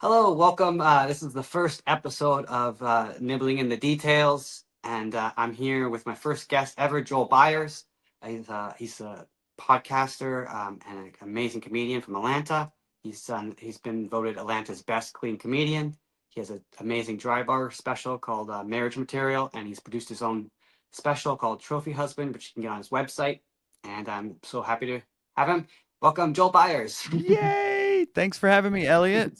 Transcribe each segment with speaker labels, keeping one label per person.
Speaker 1: Hello, welcome. This is the first episode of Nibbling in the Details, and I'm here with my first guest ever, Joel Byars. He's a podcaster and an amazing comedian from Atlanta. He's been voted Atlanta's best clean comedian. He has an amazing dry bar special called Marriage Material, and he's produced his own special called Trophy Husband, which you can get on his website. And I'm so happy to have him. Welcome, Joel Byars.
Speaker 2: Yay! Thanks for having me, Elliot.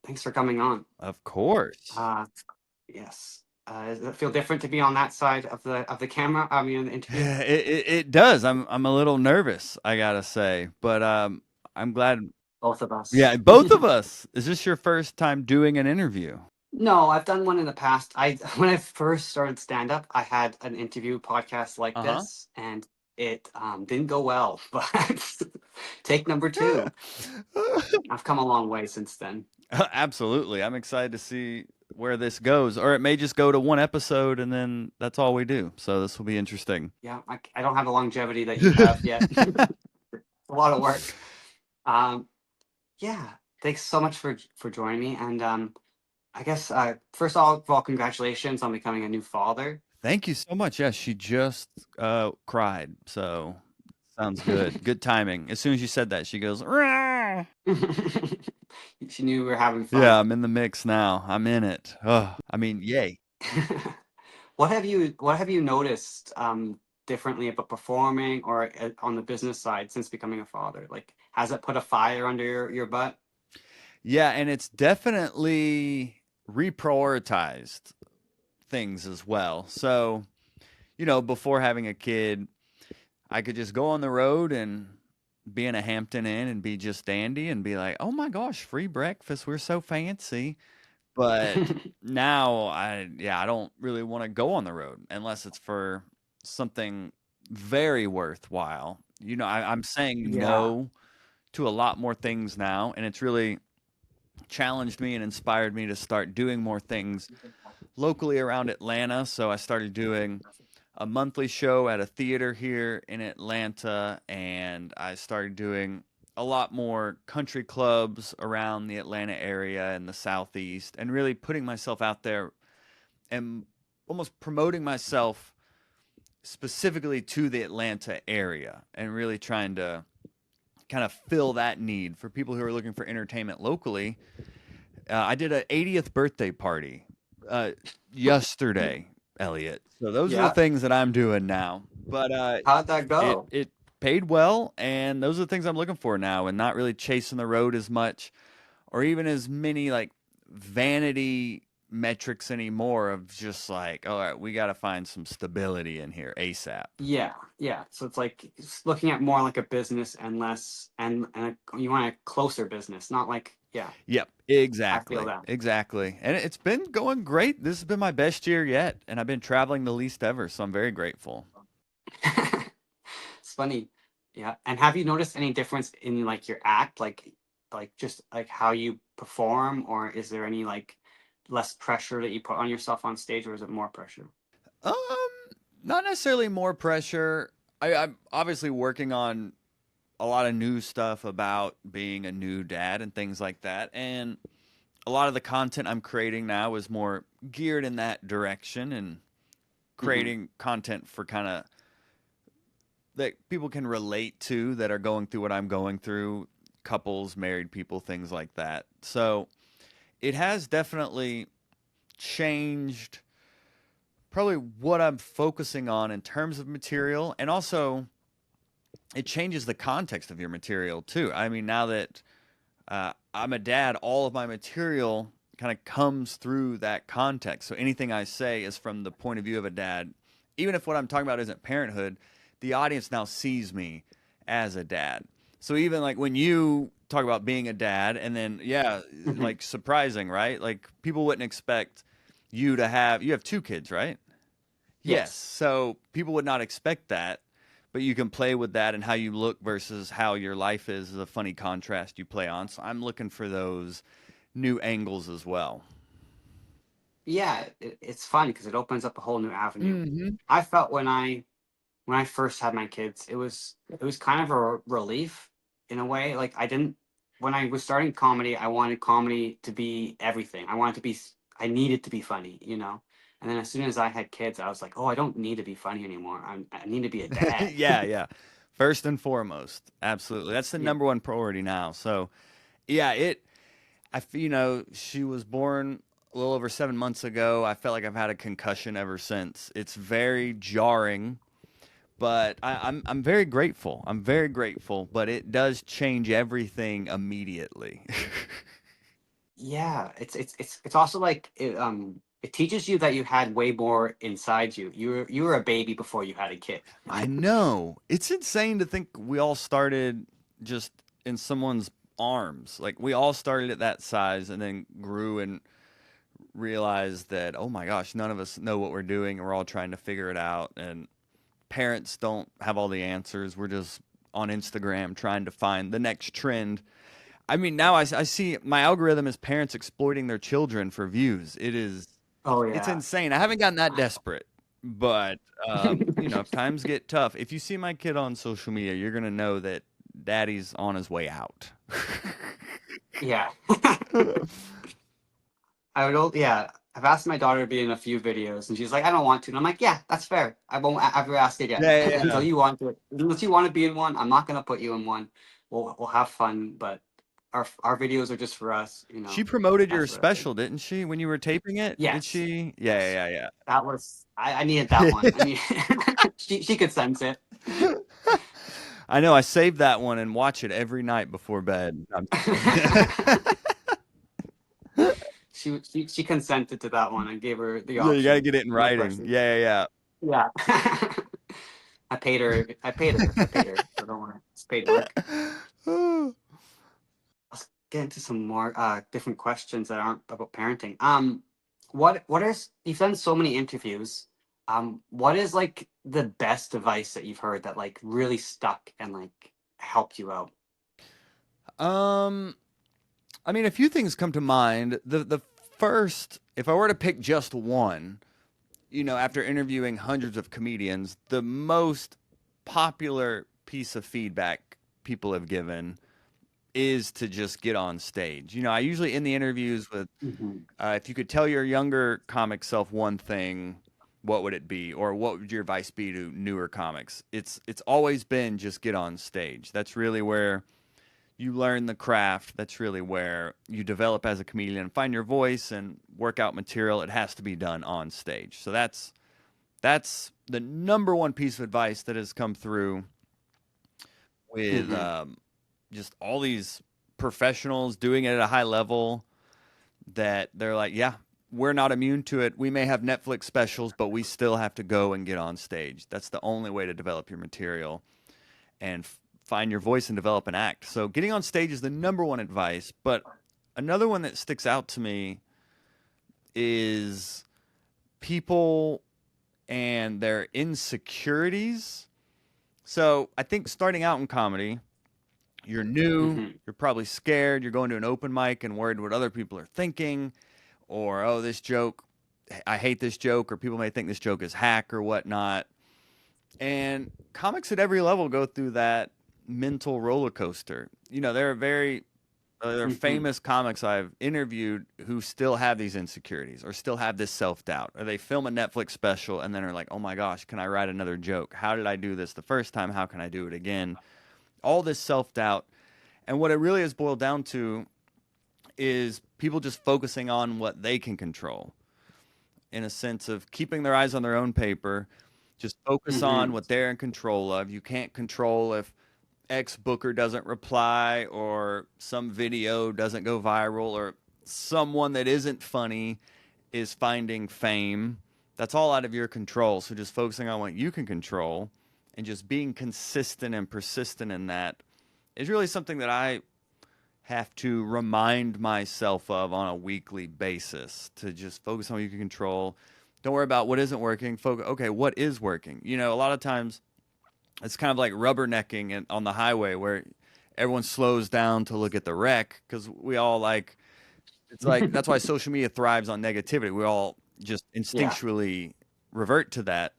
Speaker 1: Thanks for coming on.
Speaker 2: Of course.
Speaker 1: Uh, yes. Does it feel different to be on that side of the camera? I mean, in the interview.
Speaker 2: It does. I'm a little nervous, I gotta say, but I'm glad.
Speaker 1: Both of us.
Speaker 2: Yeah, both of us. Is this your first time doing an interview?
Speaker 1: No, I've done one in the past. I when I first started stand up, I had an interview podcast like
Speaker 2: Uh
Speaker 1: this, and it didn't go well. But take number two.
Speaker 2: huh.
Speaker 1: I've come a long way since then.
Speaker 2: Absolutely. I'm excited to see where this goes, or it may just go to one episode and then that's all we do. So this will be interesting.
Speaker 1: Yeah, I don't have the longevity that you have yet. It's a lot of work. Um, yeah, thanks so much for joining me, and I guess first of all, congratulations on becoming a new father.
Speaker 2: Thank you so much. Yes, she just cried. So sounds good. Good timing. As soon as you said that, she goes, "Rah!"
Speaker 1: She knew we were having
Speaker 2: Yeah,
Speaker 1: fun.
Speaker 2: I'm in the mix now. I'm in it. Oh, I mean, yay.
Speaker 1: What have you noticed differently about performing or on the business side since becoming a father? Like, has it put a fire under your butt?
Speaker 2: Yeah, and it's definitely reprioritized things as well. So, before having a kid, I could just go on the road and be in a Hampton Inn and be just dandy and be like, "Oh my gosh, free breakfast. We're so fancy." But now I don't really want to go on the road unless it's for something very worthwhile. I'm saying
Speaker 1: Yeah.
Speaker 2: no to a lot more things now, and it's really challenged me and inspired me to start doing more things locally around Atlanta. So I started doing a monthly show at a theater here in Atlanta, and I started doing a lot more country clubs around the Atlanta area and the Southeast, and really putting myself out there and almost promoting myself specifically to the Atlanta area and really trying to kind of fill that need for people who are looking for entertainment locally. I did an 80th birthday party uh, yesterday, Elliot. So those are the
Speaker 1: Yeah.
Speaker 2: things that I'm doing now. But
Speaker 1: How'd that
Speaker 2: it
Speaker 1: go?
Speaker 2: it paid well, and those are the things I'm looking for now, and not really chasing the road as much, or even as many like vanity metrics anymore. Of just like, all right, we got to find some stability in here ASAP.
Speaker 1: Yeah, yeah. So it's like looking at more like a business and less, you want a closer business, not like, yeah.
Speaker 2: Yep,
Speaker 1: I feel
Speaker 2: exactly,
Speaker 1: that.
Speaker 2: exactly. And it's been going great. This has been my best year yet, and I've been traveling the least ever, so I'm very grateful.
Speaker 1: It's funny. Yeah. And have you noticed any difference in like your act, like just like how you perform, or is there any like less pressure that you put on yourself on stage, or is it more pressure?
Speaker 2: Um, Not necessarily more pressure. I'm obviously working on a lot of new stuff about being a new dad and things like that, and a lot of the content I'm creating now is more geared in that direction and
Speaker 1: Hmm.
Speaker 2: creating content for kind of that people can relate to that are going through what I'm going through, couples, married people, things like that. So it has definitely changed probably what I'm focusing on in terms of material, and also it changes the context of your material too. I mean, now that I'm a dad, all of my material kind of comes through that context. So anything I say is from the point of view of a dad. Even if what I'm talking about isn't parenthood, the audience now sees me as a dad. So even like when you talk about being a dad, and then, yeah,
Speaker 1: Hmm.
Speaker 2: like surprising, right? Like people wouldn't expect you have two kids, right? Yes.
Speaker 1: Yes.
Speaker 2: So people would not expect that, but you can play with that and how you look versus how your life is a funny contrast you play on. So I'm looking for those new angles as well.
Speaker 1: Yeah, it's fun because it opens up a whole new avenue.
Speaker 2: Hmm.
Speaker 1: I felt when I first had my kids, it was kind of a relief in a way. Like I didn't when I was starting comedy, I wanted comedy to be everything. I needed to be funny, you know. And then as soon as I had kids, I was like, oh, I don't need to be funny anymore. I need to be a dad.
Speaker 2: Yeah, yeah. First and foremost, absolutely. That's the
Speaker 1: Yeah.
Speaker 2: number one priority now. So, yeah, she was born a little over 7 months ago. I felt like I've had a concussion ever since. It's very jarring, but I'm very grateful. I'm very grateful, but it does change everything immediately.
Speaker 1: Yeah, it's also like it teaches you that you had way more inside you. You were a baby before you had a kid.
Speaker 2: I know. It's insane to think we all started just in someone's arms. Like we all started at that size and then grew and realized that, oh my gosh, none of us know what we're doing and we're all trying to figure it out. And parents don't have all the answers. We're just on Instagram trying to find the next trend. I mean, now I see my algorithm is parents exploiting their children for views.
Speaker 1: Oh
Speaker 2: It's
Speaker 1: yeah.
Speaker 2: insane. I haven't gotten that desperate, but if times get tough, if you see my kid on social media, you're gonna know that daddy's on his way out.
Speaker 1: Yeah. Yeah. I've asked my daughter to be in a few videos, and she's like, I don't want to. And I'm like, yeah, that's fair. I won't ever ask again
Speaker 2: Yeah, yeah,
Speaker 1: until
Speaker 2: yeah.
Speaker 1: you want to. Unless you want to be in one, I'm not gonna put you in one. We'll have fun, but our videos are just for us, you
Speaker 2: She
Speaker 1: know.
Speaker 2: promoted your
Speaker 1: That's what I think.
Speaker 2: special, didn't she, when you were taping it? Did
Speaker 1: Yes.
Speaker 2: she?
Speaker 1: Yes.
Speaker 2: Yeah, yeah,
Speaker 1: That was I needed that one. I mean, she could sense it.
Speaker 2: yeah. I know. I saved that one and watch it every night before bed. I'm just kidding.
Speaker 1: She consented to that one. I gave her the
Speaker 2: Yeah, you got to
Speaker 1: option.
Speaker 2: get it in
Speaker 1: No
Speaker 2: writing.
Speaker 1: pressure.
Speaker 2: Yeah, yeah,
Speaker 1: Yeah. I paid her. I paid her. I paid her. So don't worry. It's paid work.
Speaker 2: yeah.
Speaker 1: Let's get into some more different questions that aren't about parenting. You've done so many interviews. What is like the best advice that you've heard that like really stuck and like helped you out?
Speaker 2: um, I mean, a few things come to mind. The first, if I were to pick just one, after interviewing hundreds of comedians, the most popular piece of feedback people have given is to just get on stage. I usually end the interviews with,
Speaker 1: Hmm.
Speaker 2: if you could tell your younger comic self one thing, what would it be, or what would your advice be to newer comics? It's always been just get on stage. That's really where you learn the craft. That's really where you develop as a comedian, find your voice and work out material. It has to be done on stage. So that's the number one piece of advice that has come through with
Speaker 1: Hmm.
Speaker 2: just all these professionals doing it at a high level, that they're like, yeah, we're not immune to it. We may have Netflix specials, but we still have to go and get on stage. That's the only way to develop your material and find your voice and develop an act. So getting on stage is the number one advice. But another one that sticks out to me is people and their insecurities. So I think starting out in comedy, you're new,
Speaker 1: Hmm.
Speaker 2: you're probably scared, you're going to an open mic and worried what other people are thinking, or, oh, this joke, I hate this joke, or people may think this joke is hack or whatnot. And comics at every level go through that mental roller coaster. There are
Speaker 1: Hmm.
Speaker 2: famous comics I've interviewed who still have these insecurities or still have this self doubt, or they film a Netflix special and then are like, oh my gosh, can I write another joke? How did I do this the first time? How can I do it again? All this self doubt. And what it really is boiled down to is people just focusing on what they can control, in a sense of keeping their eyes on their own paper, just focus on
Speaker 1: Hmm.
Speaker 2: what they're in control of. You can't control if X booker doesn't reply, or some video doesn't go viral, or someone that isn't funny is finding fame. That's all out of your control. So just focusing on what you can control and just being consistent and persistent in that is really something that I have to remind myself of on a weekly basis, to just focus on what you can control. Don't worry about what isn't working. Focus, okay, what is working? A lot of times it's kind of like rubbernecking on the highway, where everyone slows down to look at the wreck, because we all like, it's like, that's why social media thrives on negativity. We all just
Speaker 1: Yeah.
Speaker 2: instinctually revert to that.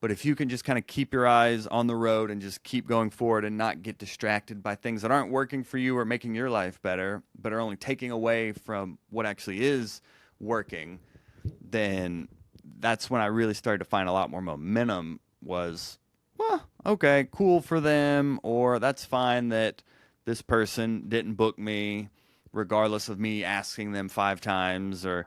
Speaker 2: But if you can just kind of keep your eyes on the road and just keep going forward and not get distracted by things that aren't working for you or making your life better, but are only taking away from what actually is working, then that's when I really started to find a lot more momentum. Was, well, okay, cool for them, or that's fine that this person didn't book me regardless of me asking them 5 times, or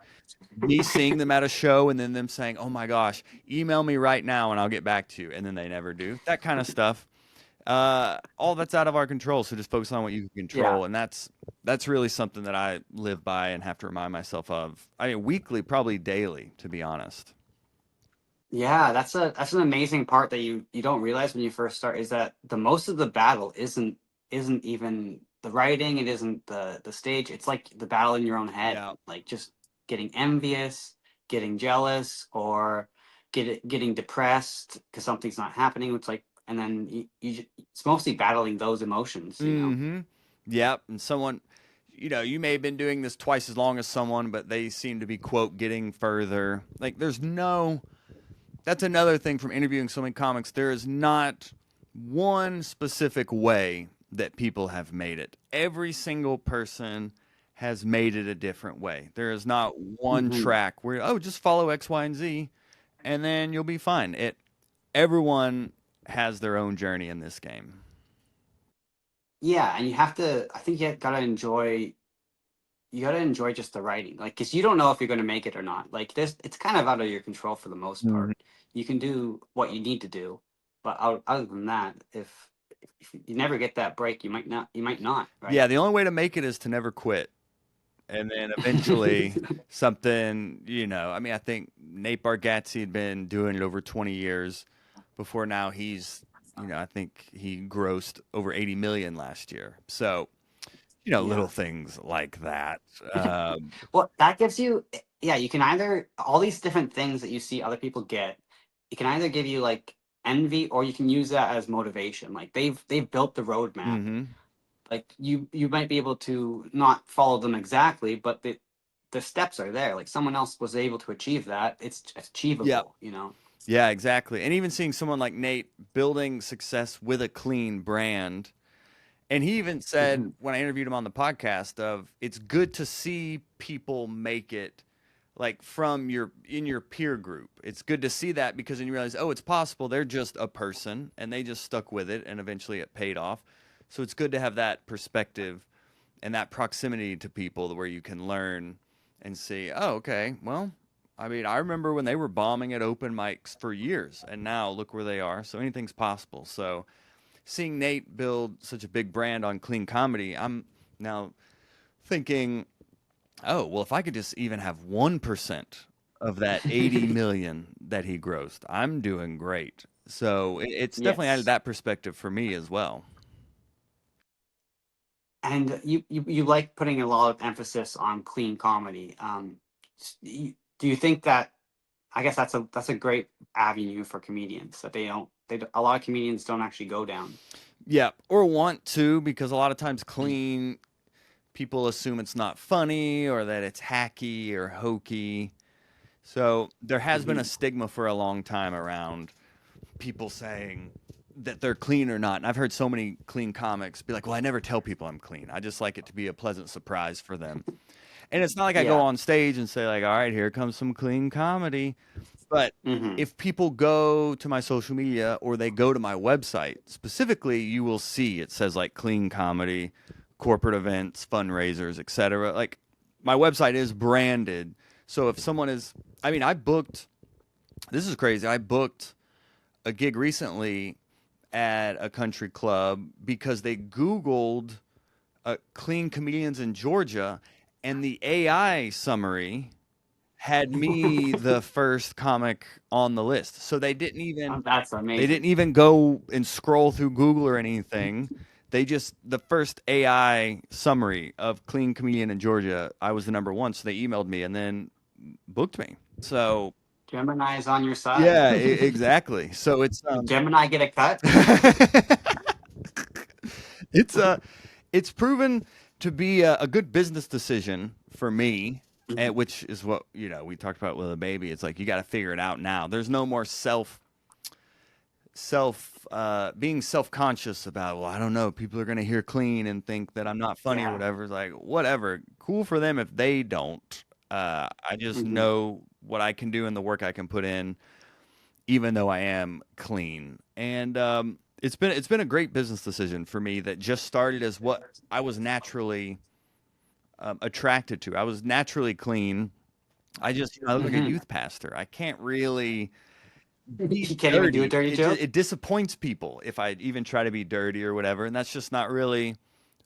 Speaker 2: me seeing them at a show and then them saying, "Oh my gosh, email me right now and I'll get back to you," and then they never do. That kind of stuff. All that's out of our control. So just focus on what you can
Speaker 1: Yeah.
Speaker 2: control, and that's really something that I live by and have to remind myself of. I mean, weekly, probably daily, to be honest.
Speaker 1: Yeah, that's an amazing part that you don't realize when you first start, is that the most of the battle isn't even the writing, it isn't the stage. It's like the battle in your own head,
Speaker 2: Yeah.
Speaker 1: like just getting envious, getting jealous, or getting depressed because something's not happening. It's like, and then it's mostly battling those emotions.
Speaker 2: Mm-hmm. Yep. And someone, you may have been doing this twice as long as someone, but they seem to be, quote, getting further. Like, that's another thing from interviewing so many comics. There is not one specific way that people have made it. Every single person has made it a different way. There is not one
Speaker 1: Hmm.
Speaker 2: track where, oh, just follow X, Y, and Z, and then you'll be fine. Everyone has their own journey in this game.
Speaker 1: Yeah, and I think you gotta enjoy just the writing, like, because you don't know if you're gonna make it or not. Like, it's kind of out of your control for the most
Speaker 2: Mhm.
Speaker 1: part. You can do what you need to do, but other than that, if you never get that break, you might not, right?
Speaker 2: Yeah, the only way to make it is to never quit. And then eventually something, I mean, I think Nate Bargatze had been doing it over 20 years before now. I think he grossed over 80 million last year. So, little
Speaker 1: Yeah.
Speaker 2: things like that.
Speaker 1: Well, that gives you, yeah, you can either, all these different things that you see other people get, it can either give you like envy, or you can use that as motivation. Like, they've built the roadmap.
Speaker 2: Hmm.
Speaker 1: Like, you might be able to not follow them exactly, but the steps are there. Like, someone else was able to achieve that. It's
Speaker 2: Yeah.
Speaker 1: achievable.
Speaker 2: Yeah, exactly. And even seeing someone like Nate building success with a clean brand. And he even said
Speaker 1: Hmm.
Speaker 2: when I interviewed him on the podcast of it's good to see people make it like from in your peer group. It's good to see that because then you realize, oh, it's possible. They're just a person and they just stuck with it and eventually it paid off. So it's good to have that perspective and that proximity to people where you can learn and see, oh, okay, well, I mean, I remember when they were bombing at open mics for years and now look where they are. So anything's possible. So seeing Nate build such a big brand on clean comedy, I'm now thinking, oh, well, if I could just even have 1% of that 80 million that he grossed, I'm doing great. So it's definitely added
Speaker 1: Yes.
Speaker 2: that perspective for me as well.
Speaker 1: And you like putting a lot of emphasis on clean comedy. Do you think that, I guess that's a great avenue for comedians, that a lot of comedians don't actually go down.
Speaker 2: Yeah, or want to, because a lot of times clean people assume it's not funny or that it's hacky or hokey. So there has been a
Speaker 1: Hmm.
Speaker 2: stigma for a long time around people saying that they're clean or not. And I've heard so many clean comics be like, well, I never tell people I'm clean. I just like it to be a pleasant surprise for them. And it's not like I go
Speaker 1: Yeah.
Speaker 2: on stage and say, like, all right, here comes some clean comedy. But
Speaker 1: Hmm.
Speaker 2: if people go to my social media or they go to my website, specifically, you will see it says like clean comedy, corporate events, fundraisers, etc. Like my website is branded. So if someone is, I mean, this is crazy. I booked a gig recently at a country club because they Googled clean comedians in Georgia, and the AI summary had me the first comic on the list. So
Speaker 1: Oh, that's
Speaker 2: they
Speaker 1: amazing.
Speaker 2: didn't even go and scroll through Google or anything. They just the first AI summary of clean comedian in Georgia, I was the number one. So they emailed me and then booked me. So
Speaker 1: Gemini is on your side.
Speaker 2: yeah, exactly. So
Speaker 1: Did Gemini get a cut?
Speaker 2: it's it's proven to be a good business decision for me, which is what we talked about with a baby. It's like you got to figure it out now. There's no more self being self-conscious about, well, I don't know, people are going to hear clean and think that I'm not funny or
Speaker 1: Yeah.
Speaker 2: whatever. It's like, whatever, cool for them if they don't. I just
Speaker 1: Hmm.
Speaker 2: know what I can do and the work I can put in, even though I am clean. And it's been a great business decision for me that just started as what I was naturally attracted to. I was naturally clean. I look like a
Speaker 1: Hmm.
Speaker 2: youth pastor. I can't really be
Speaker 1: You can't even do a
Speaker 2: dirty.
Speaker 1: dirty joke.
Speaker 2: It disappoints people if I even try to be dirty or whatever, and that's just not really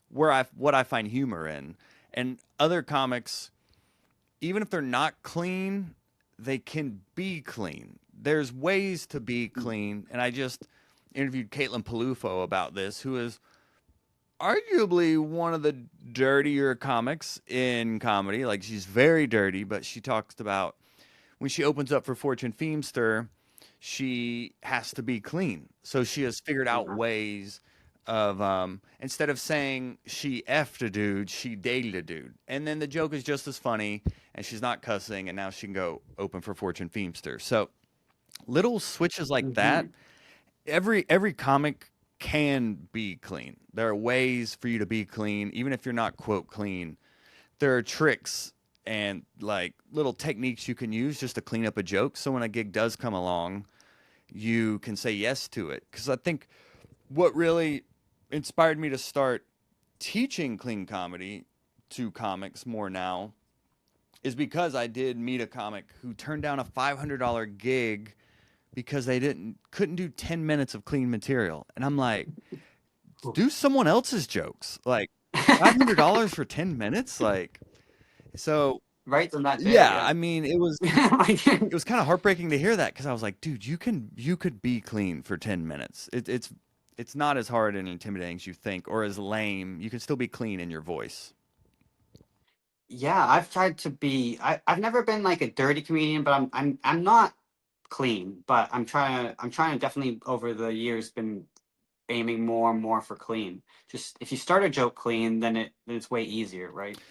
Speaker 2: where I what I find humor in. And other comics, even if they're not clean, they can be clean. There's ways to be clean, and I just interviewed Caitlin Palufo about this, who is arguably one of the dirtier comics in comedy. Like, she's very dirty, but she talks about when she opens up for Fortune Feimster, she has to be clean. So she has figured out
Speaker 1: Mhm.
Speaker 2: ways of instead of saying she effed a dude, she dated a dude. And then the joke is just as funny, and she's not cussing, and now she can go open for Fortune Feimster. So little switches like that.
Speaker 1: Mhm.
Speaker 2: Every comic can be clean. There are ways for you to be clean, even if you're not quote clean. There are tricks and like little techniques you can use just to clean up a joke. So when a gig does come along, you can say yes to it. Because I think what really inspired me to start teaching clean comedy to comics more now is because I did meet a comic who turned down a $500 gig because they didn't couldn't do 10 minutes of clean material. And I'm like, do someone else's jokes. Like $500 for 10 minutes? Like, so
Speaker 1: Right, so not fair.
Speaker 2: yeah,
Speaker 1: Yeah.
Speaker 2: I mean, it was kind of heartbreaking to hear that because I was like, dude, you could be clean for 10 minutes. It's not as hard and intimidating as you think, or as lame. You can still be clean in your voice.
Speaker 1: Yeah, I've tried to be. I've never been like a dirty comedian, but I'm not clean. But I'm trying to definitely over the years been aiming more and more for clean. Just if you start a joke clean, then it's way easier, right?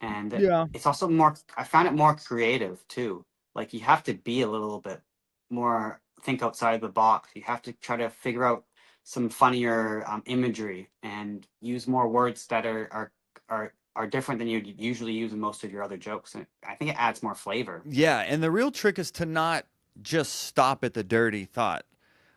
Speaker 1: And
Speaker 2: Yeah.
Speaker 1: it's also more. I found it more creative too. Like you have to be a little bit more think outside the box. You have to try to figure out some funnier imagery and use more words that are different than you usually use in most of your other jokes. And I think it adds more flavor.
Speaker 2: Yeah, and the real trick is to not just stop at the dirty thought.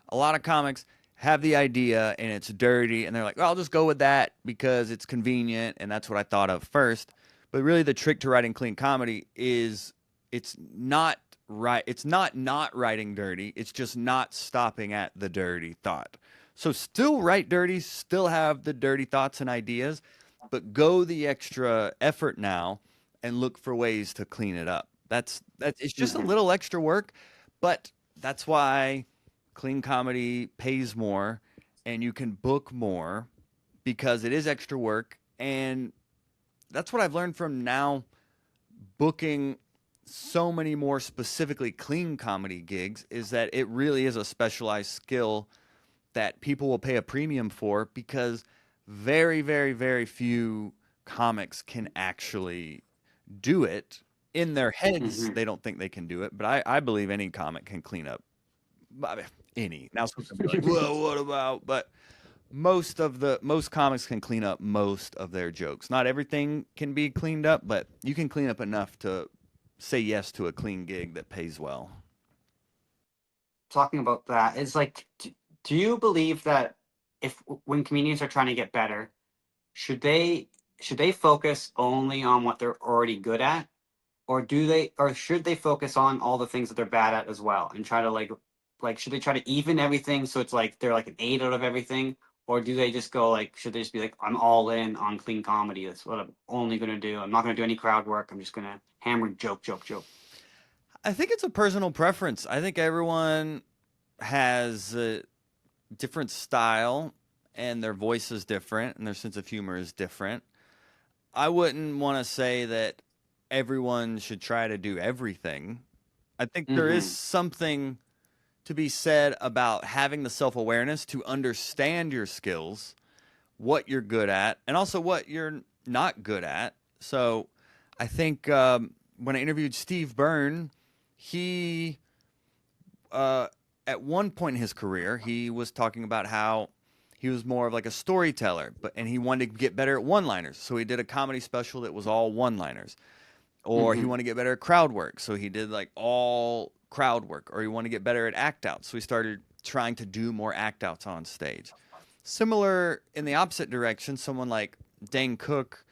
Speaker 2: A lot of comics have the idea and it's dirty and they're like, well, I'll just go with that because it's convenient and that's what I thought of first. But really the trick to writing clean comedy is it's not right it's not writing dirty, it's just not stopping at the dirty thought. So still write dirty, still have the dirty thoughts and ideas, but go the extra effort now and look for ways to clean it up. That's it's just a
Speaker 1: Hmm.
Speaker 2: little extra work, but that's why clean comedy pays more and you can book more because it is extra work. And that's what I've learned from now booking so many more specifically clean comedy gigs is that it really is a specialized skill that people will pay a premium for because very, very, very few comics can actually do it. In their heads,
Speaker 1: Hmm.
Speaker 2: they don't think they can do it, but I believe any comic can clean up. I mean, any. Now, some people be like, "Well, what about?" But most comics can clean up most of their jokes. Not everything can be cleaned up, but you can clean up enough to say yes to a clean gig that pays well.
Speaker 1: Talking about that, it's like, do you believe that if when comedians are trying to get better, should they should they focus only on what they're already good at, or should they focus on all the things that they're bad at as well and try to like should they try to even everything so it's like they're like an eight out of everything, or do they just go like should they just be like I'm all in on clean comedy, that's what I'm only gonna do, I'm not gonna do any crowd work, I'm just gonna hammer joke joke joke.
Speaker 2: I think it's a personal preference. I think everyone has a different style and their voice is different and their sense of humor is different. I wouldn't want to say that everyone should try to do everything. I think there is
Speaker 1: Mm-hmm.
Speaker 2: something to be said about having the self awareness to understand your skills, what you're good at, and also what you're not good at. So I think when I interviewed Steve Byrne, he uh, at one point in his career, he was talking about how he was more of like a storyteller, and he wanted to get better at one-liners. So he did a comedy special that was all one-liners. Or he
Speaker 1: Hmm.
Speaker 2: wanted to get better at crowd work, so he did like all crowd work. Or he wanted to get better at act outs, so he started trying to do more act outs on stage. Similar in the opposite direction, someone like Dane Cook,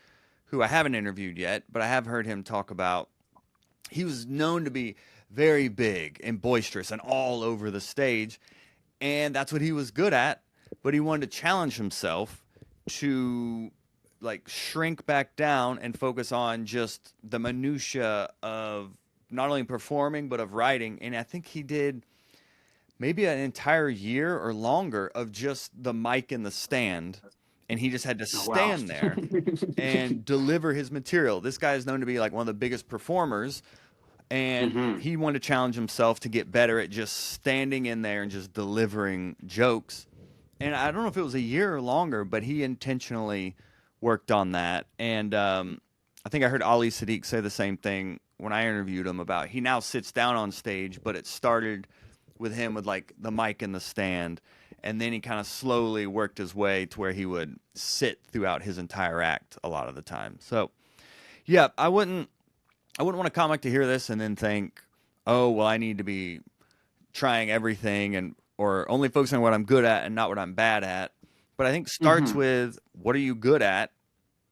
Speaker 2: who I haven't interviewed yet, but I have heard him talk about. He was known to be very big and boisterous and all over the stage, and that's what he was good at. But he wanted to challenge himself to like shrink back down and focus on just the minutia of not only performing but of writing. And I think he did maybe an entire year or longer of just the mic in the stand, and he just had to
Speaker 1: Oh, wow.
Speaker 2: stand there and deliver his material. This guy is known to be like one of the biggest performers, and
Speaker 1: Hmm.
Speaker 2: he wanted to challenge himself to get better at just standing in there and just delivering jokes. And I don't know if it was a year or longer, but he intentionally worked on that. And I think I heard Ali Sadiq say the same thing when I interviewed him about he now sits down on stage, but it started with him with like the mic in the stand. And then he kind of slowly worked his way to where he would sit throughout his entire act a lot of the time. So, yeah, I wouldn't want a comic to hear this and then think, oh, well, I need to be trying everything and or only focusing on what I'm good at and not what I'm bad at. But I think starts
Speaker 1: Hmm.
Speaker 2: with what are you good at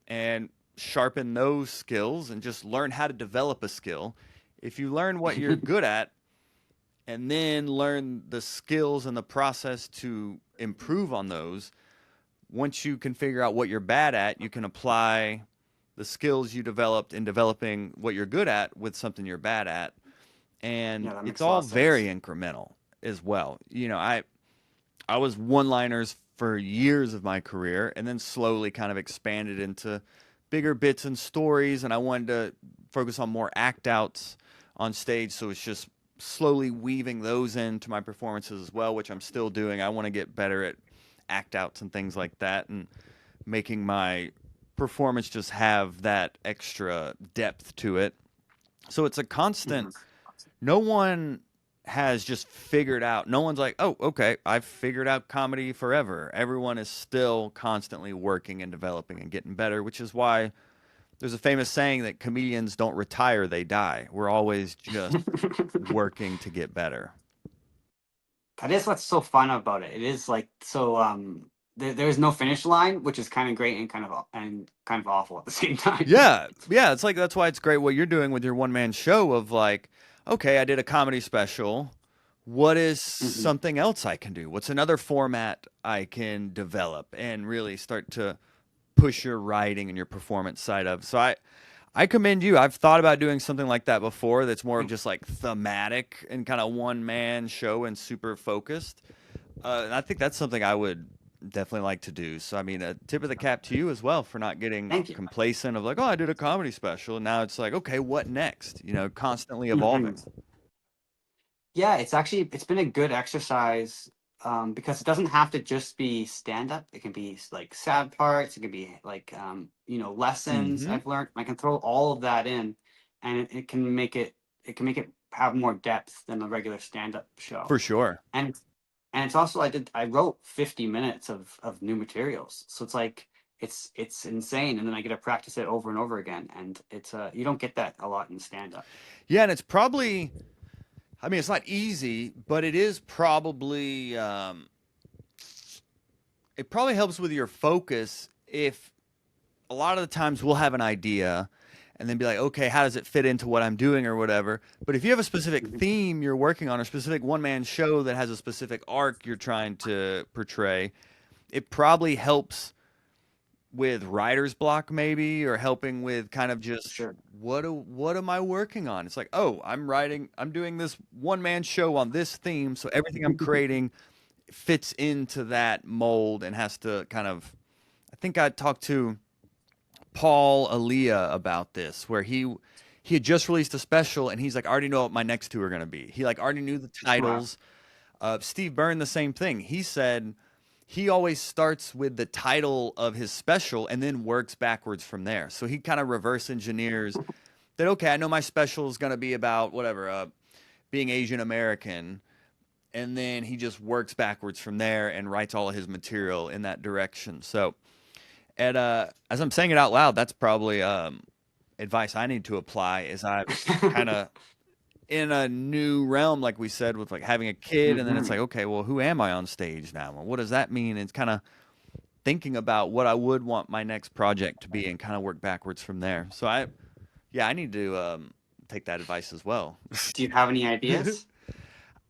Speaker 2: and sharpen those skills and just learn how to develop a skill. If you learn what you're good at and then learn the skills and the process to improve on those, once you can figure out what you're bad at, you can apply the skills you developed in developing what you're good at with something you're bad at. And
Speaker 1: Yeah, that
Speaker 2: it's
Speaker 1: makes a lot
Speaker 2: all
Speaker 1: of
Speaker 2: very
Speaker 1: sense.
Speaker 2: incremental as well. I was one-liners for years of my career and then slowly kind of expanded into bigger bits and stories, and I wanted to focus on more act outs on stage, so it's just slowly weaving those into my performances as well, which I'm still doing. I want to get better at act outs and things like that and making my performance just have that extra depth to it. So it's a constant.
Speaker 1: Hmm.
Speaker 2: No one has just figured out. No one's like, "Oh, okay, I've figured out comedy forever." Everyone is still constantly working and developing and getting better, which is why there's a famous saying that comedians don't retire, they die. We're always just working to get better.
Speaker 1: That is what's so fun about it. It is like so. There is no finish line, which is kind of great and kind of awful at the same time.
Speaker 2: Yeah, yeah, it's like that's why it's great what you're doing with your one man show of like, okay, I did a comedy special. What is
Speaker 1: Hmm.
Speaker 2: something else I can do? What's another format I can develop and really start to push your writing and your performance side of? So I commend you. I've thought about doing something like that before that's more of just like thematic and kind of one man show and super focused. And I think that's something I would definitely like to do. So, I mean, a tip of the cap to you as well for not getting
Speaker 1: Thank you.
Speaker 2: complacent of like, oh, I did a comedy special. And now it's like, okay, what next? Constantly
Speaker 1: Hmm.
Speaker 2: evolving.
Speaker 1: Yeah, it's been a good exercise, because it doesn't have to just be stand up. It can be like sad parts. It can be like lessons
Speaker 2: Hmm.
Speaker 1: I've learned. I can throw all of that in, and it can make it have more depth than a regular stand up show.
Speaker 2: For sure.
Speaker 1: And it's also I wrote 50 minutes of new materials, so it's like it's insane, and then I get to practice it over and over again, and it's you don't get that a lot in stand up.
Speaker 2: Yeah. And it's probably, I mean, it's not easy, but it is probably, it probably helps with your focus if a lot of the times we'll have an idea and then be like, okay, how does it fit into what I'm doing or whatever? But if you have a specific theme you're working on, or a specific one man show that has a specific arc you're trying to portray, it probably helps with writer's block maybe, or helping with kind of just
Speaker 1: Sure.
Speaker 2: what am I working on? It's like, oh, I'm doing this one man show on this theme, so everything I'm creating fits into that mold and has to kind of. I think I talked to Paul Aaliyah about this, where he had just released a special and he's like, I already know what my next two are going to be. He like already knew the
Speaker 1: Wow.
Speaker 2: titles. Steve Byrne, the same thing. He said he always starts with the title of his special and then works backwards from there. So he kind of reverse engineers that. Okay, I know my special is going to be about whatever, being Asian American, and then he just works backwards from there and writes all of his material in that direction. So, as I'm saying it out loud, that's probably advice I need to apply as I kind of in a new realm, like we said, with like having a kid, and then it's
Speaker 1: Hmm.
Speaker 2: like, okay, well, who am I on stage now? Well, what does that mean? It's kind of thinking about what I would want my next project to be, and kind of work backwards from there. So I need to take that advice as well.
Speaker 1: Do you have any ideas?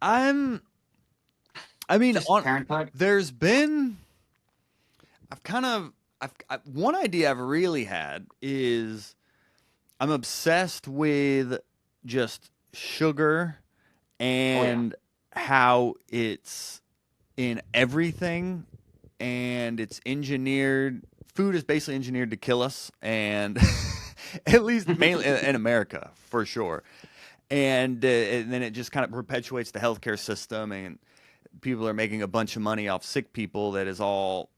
Speaker 2: I'm, I mean,
Speaker 1: Just
Speaker 2: on
Speaker 1: parenthood?
Speaker 2: there's been, I've kind of, one idea I've really had is I'm obsessed with just sugar
Speaker 1: Oh yeah.
Speaker 2: and how it's in everything, and it's engineered. Food is basically engineered to kill us, and at least mainly in America for sure. And then it just kind of perpetuates the healthcare system, and people are making a bunch of money off sick people. That is all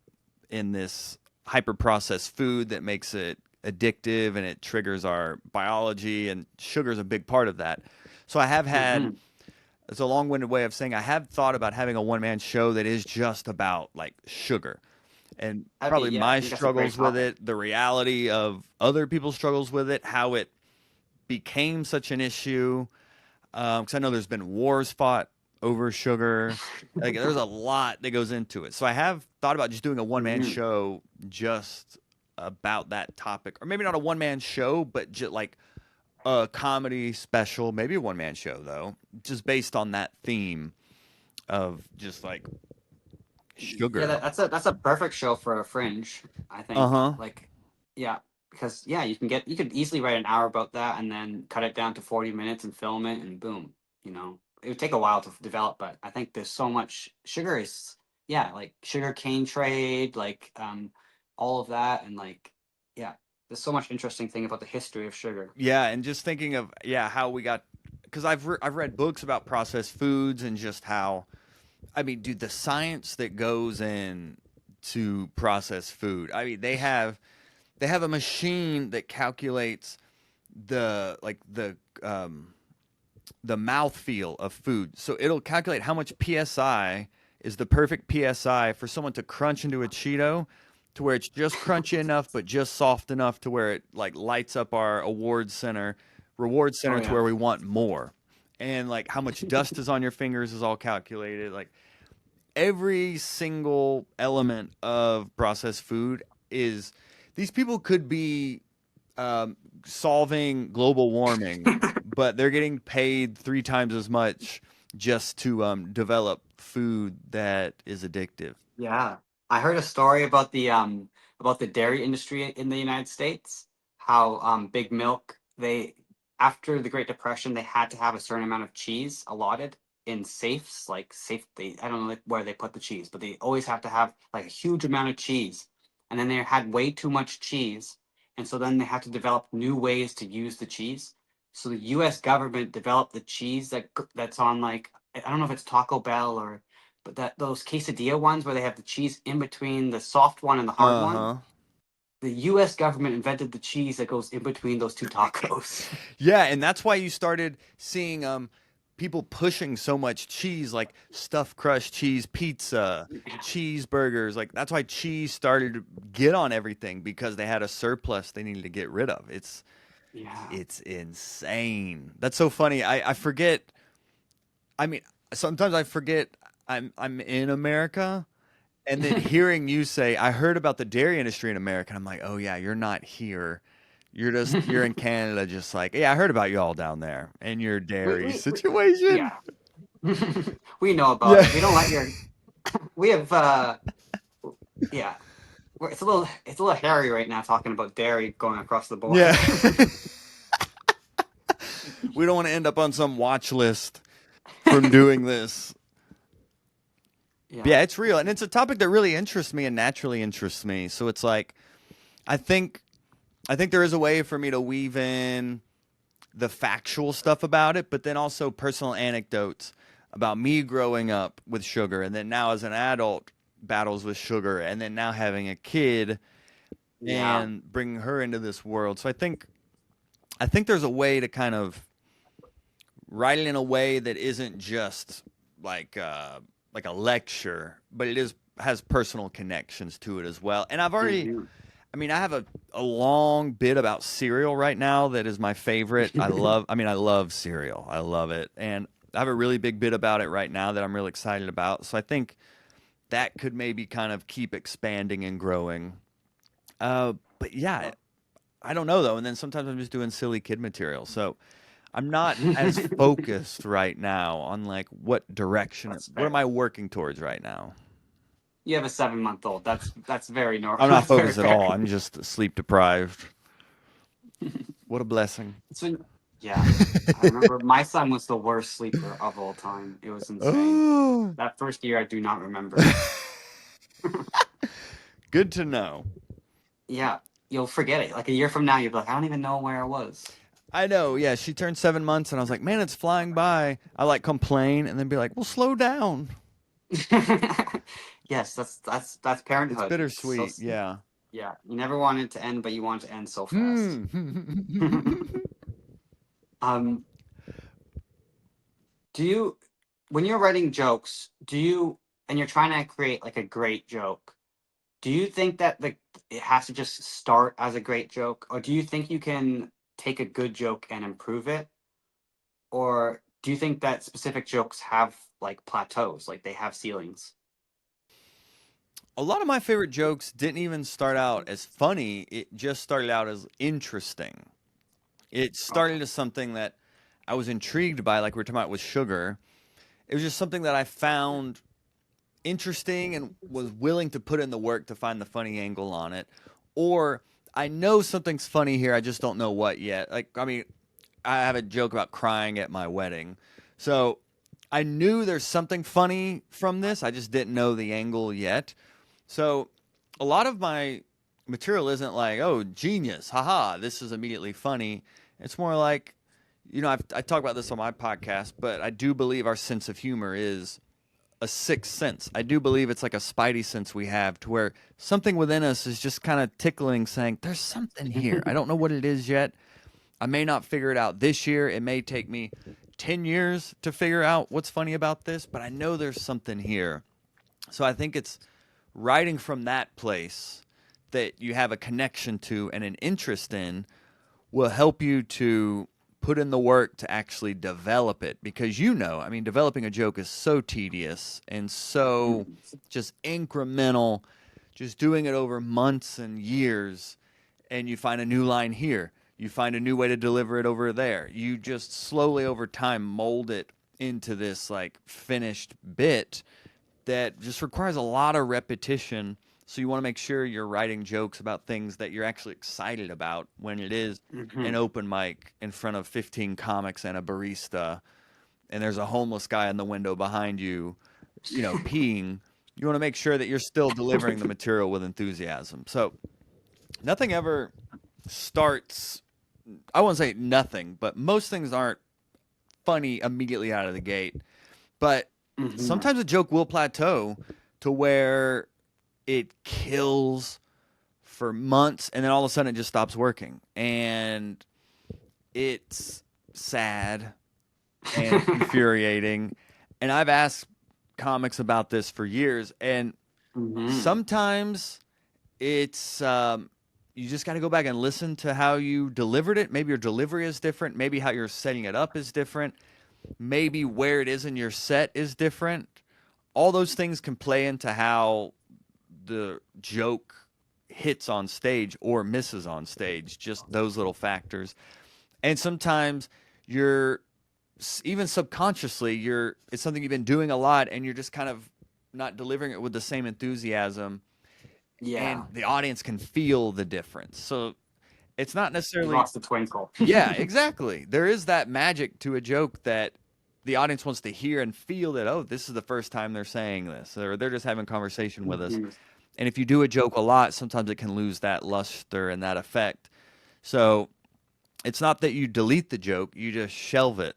Speaker 2: in this hyper processed food that makes it addictive, and it triggers our biology, and sugar is a big part of that. So I have had,
Speaker 1: Hmm.
Speaker 2: it's a long-winded way of saying I have thought about having a one-man show that is just about like sugar, and
Speaker 1: That'd be,
Speaker 2: probably
Speaker 1: yeah, I
Speaker 2: my
Speaker 1: think that's a great
Speaker 2: struggles with
Speaker 1: topic.
Speaker 2: it, the reality of other people's struggles with it, how it became such an issue. Because I know there's been wars fought over sugar. Like there's a lot that goes into it. So I have thought about just doing a one-man
Speaker 1: Hmm.
Speaker 2: show just about that topic, or maybe not a one-man show, but just like a comedy special, maybe a one-man show though, just based on that theme of just like
Speaker 1: Yeah,
Speaker 2: sugar.
Speaker 1: that's a perfect show for a fringe, I
Speaker 2: Uh
Speaker 1: think.
Speaker 2: huh.
Speaker 1: Like, yeah, because yeah, you could easily write an hour about that and then cut it down to 40 minutes and film it and boom. It would take a while to develop, but I think there's so much sugar is yeah, like sugar cane trade, like all of that, and like yeah, there's so much interesting thing about the history of sugar.
Speaker 2: Yeah, and just thinking of how we got, because I've read books about processed foods and just how, I mean, dude, the science that goes in to processed food. I mean, they have a machine that calculates the like the mouth feel of food. So it'll calculate how much psi is the perfect psi for someone to crunch into a Cheeto, to where it's just crunchy enough but just soft enough to where it like lights up our reward
Speaker 1: Oh
Speaker 2: center to
Speaker 1: yeah.
Speaker 2: where we want more. And like how much dust is on your fingers is all calculated. Like every single element of processed food is, these people could be solving global warming, but they're getting paid three times as much just to develop food that is addictive.
Speaker 1: Yeah. I heard a story about the dairy industry in the United States, how Big Milk, they after the Great Depression they had to have a certain amount of cheese allotted in safes, like safe they I don't know like, where they put the cheese, but they always have to have like a huge amount of cheese. And then they had way too much cheese, and so then they had to develop new ways to use the cheese. So the US government developed the cheese that's on like I don't know if it's Taco Bell or but that those quesadilla ones where they have the cheese in between the soft one and the hard
Speaker 2: Uh
Speaker 1: one,
Speaker 2: huh.
Speaker 1: the U.S. government invented the cheese that goes in between those two tacos.
Speaker 2: Yeah, and that's why you started seeing people pushing so much cheese, like stuffed crust cheese pizza, cheeseburgers. Like that's why cheese started to get on everything, because they had a surplus they needed to get rid of.
Speaker 1: Yeah.
Speaker 2: It's insane. That's so funny. I forget. I mean, sometimes I forget I'm in America, and then hearing you say, I heard about the dairy industry in America, and I'm like, oh yeah, you're not here. You're in Canada, just like, yeah, I heard about you all down there and your dairy
Speaker 1: We
Speaker 2: situation.
Speaker 1: yeah. We know about
Speaker 2: Yeah.
Speaker 1: it. We don't let your. We have yeah. It's a little hairy right now talking about dairy going across the border.
Speaker 2: Yeah. We don't want to end up on some watch list from doing this. But
Speaker 1: Yeah.
Speaker 2: yeah, it's real. And it's a topic that really interests me and naturally interests me. So it's like, I think I think there is a way for me to weave in the factual stuff about it, but then also personal anecdotes about me growing up with sugar, and then now as an adult battles with sugar, and then now having a kid
Speaker 1: Yeah.
Speaker 2: and bringing her into this world. So I think there's a way to kind of write it in a way that isn't just like uh, like a lecture, but it is has personal connections to it as well. And I've already,
Speaker 1: Mhm.
Speaker 2: I mean, I have a long bit about cereal right now that is my favorite. I love cereal. I love it. And I have a really big bit about it right now that I'm really excited about. So I think that could maybe kind of keep expanding and growing. But yeah, I don't know though. And then sometimes I'm just doing silly kid material. So I'm not as focused right now on like what direction,
Speaker 1: That's
Speaker 2: what am
Speaker 1: fair.
Speaker 2: I working towards right now?
Speaker 1: You have a 7-month-old. That's very normal.
Speaker 2: I'm not
Speaker 1: That's very
Speaker 2: focused at
Speaker 1: fair.
Speaker 2: all. I'm just sleep deprived. What a blessing.
Speaker 1: So, yeah, I remember my son was the worst sleeper of all time. It was insane.
Speaker 2: Oh,
Speaker 1: That first year, I do not remember.
Speaker 2: good to know.
Speaker 1: Yeah, you'll forget it. Like a year from now, you'll be like, I don't even know where I was.
Speaker 2: I know. Yeah, she turned 7 months, and I was like, man, it's flying by. I like complain and then be like, well, slow down.
Speaker 1: Yes, that's
Speaker 2: It's
Speaker 1: parenthood. It's so
Speaker 2: bittersweet. Yeah.
Speaker 1: yeah. You never want it to end, but you want it to end so fast.
Speaker 2: Hmm.
Speaker 1: um, do you, when you're writing jokes, and you're trying to create like a great joke, do you think that it has to just start as a great joke, or do you think you can take a good joke and improve it, or do you think that specific jokes have like plateaus, like they have ceilings?
Speaker 2: A lot of my favorite jokes didn't even start out as funny. It just started out as interesting. It
Speaker 1: Okay.
Speaker 2: started as something that I was intrigued by, like we were talking about with sugar. It was just something that I found interesting and was willing to put in the work to find the funny angle on it. Or I know something's funny here, I just don't know what yet. Like, I mean, I have a joke about crying at my wedding. So I knew there's something funny from this, I just didn't know the angle yet. So a lot of my material isn't like, oh, genius, haha, this is immediately funny. It's more like, I talk about this on my podcast, but I do believe our sense of humor is a sixth sense. I do believe it's like a spidey sense we have to where something within us is just kind of tickling, saying, there's something here. I don't know what it is yet. I may not figure it out this year. It may take me 10 years to figure out what's funny about this, but I know there's something here. So I think it's writing from that place that you have a connection to and an interest in will help you to put in the work to actually develop it because I mean, developing a joke is so tedious and so just incremental, just doing it over months and years, and you find a new line here, you find a new way to deliver it over there. You just slowly over time mold it into this like finished bit that just requires a lot of repetition. So you want to make sure you're writing jokes about things that you're actually excited about when it is an
Speaker 1: Mhm.
Speaker 2: open mic in front of 15 comics and a barista, and there's a homeless guy in the window behind you, peeing. You want to make sure that you're still delivering the material with enthusiasm. So nothing ever starts, I won't say nothing, but most things aren't funny immediately out of the gate. But
Speaker 1: Mhm.
Speaker 2: sometimes a joke will plateau to where it kills for months and then all of a sudden it just stops working. And it's sad and infuriating. And I've asked comics about this for years. And
Speaker 1: Mhm.
Speaker 2: sometimes it's, you just got to go back and listen to how you delivered it. Maybe your delivery is different. Maybe how you're setting it up is different. Maybe where it is in your set is different. All those things can play into how the joke hits on stage or misses on stage, just those little factors. And sometimes you're even subconsciously, it's something you've been doing a lot and you're just kind of not delivering it with the same enthusiasm, and
Speaker 1: Yeah.
Speaker 2: the audience can feel the difference. So it's not
Speaker 1: You
Speaker 2: necessarily,
Speaker 1: lost the twinkle.
Speaker 2: yeah, exactly. There is that magic to a joke that the audience wants to hear and feel that, oh, this is the first time they're saying this, or they're just having conversation with us.
Speaker 1: Mhm.
Speaker 2: And if you do a joke a lot, sometimes it can lose that luster and that effect. So it's not that you delete the joke, you just shelve it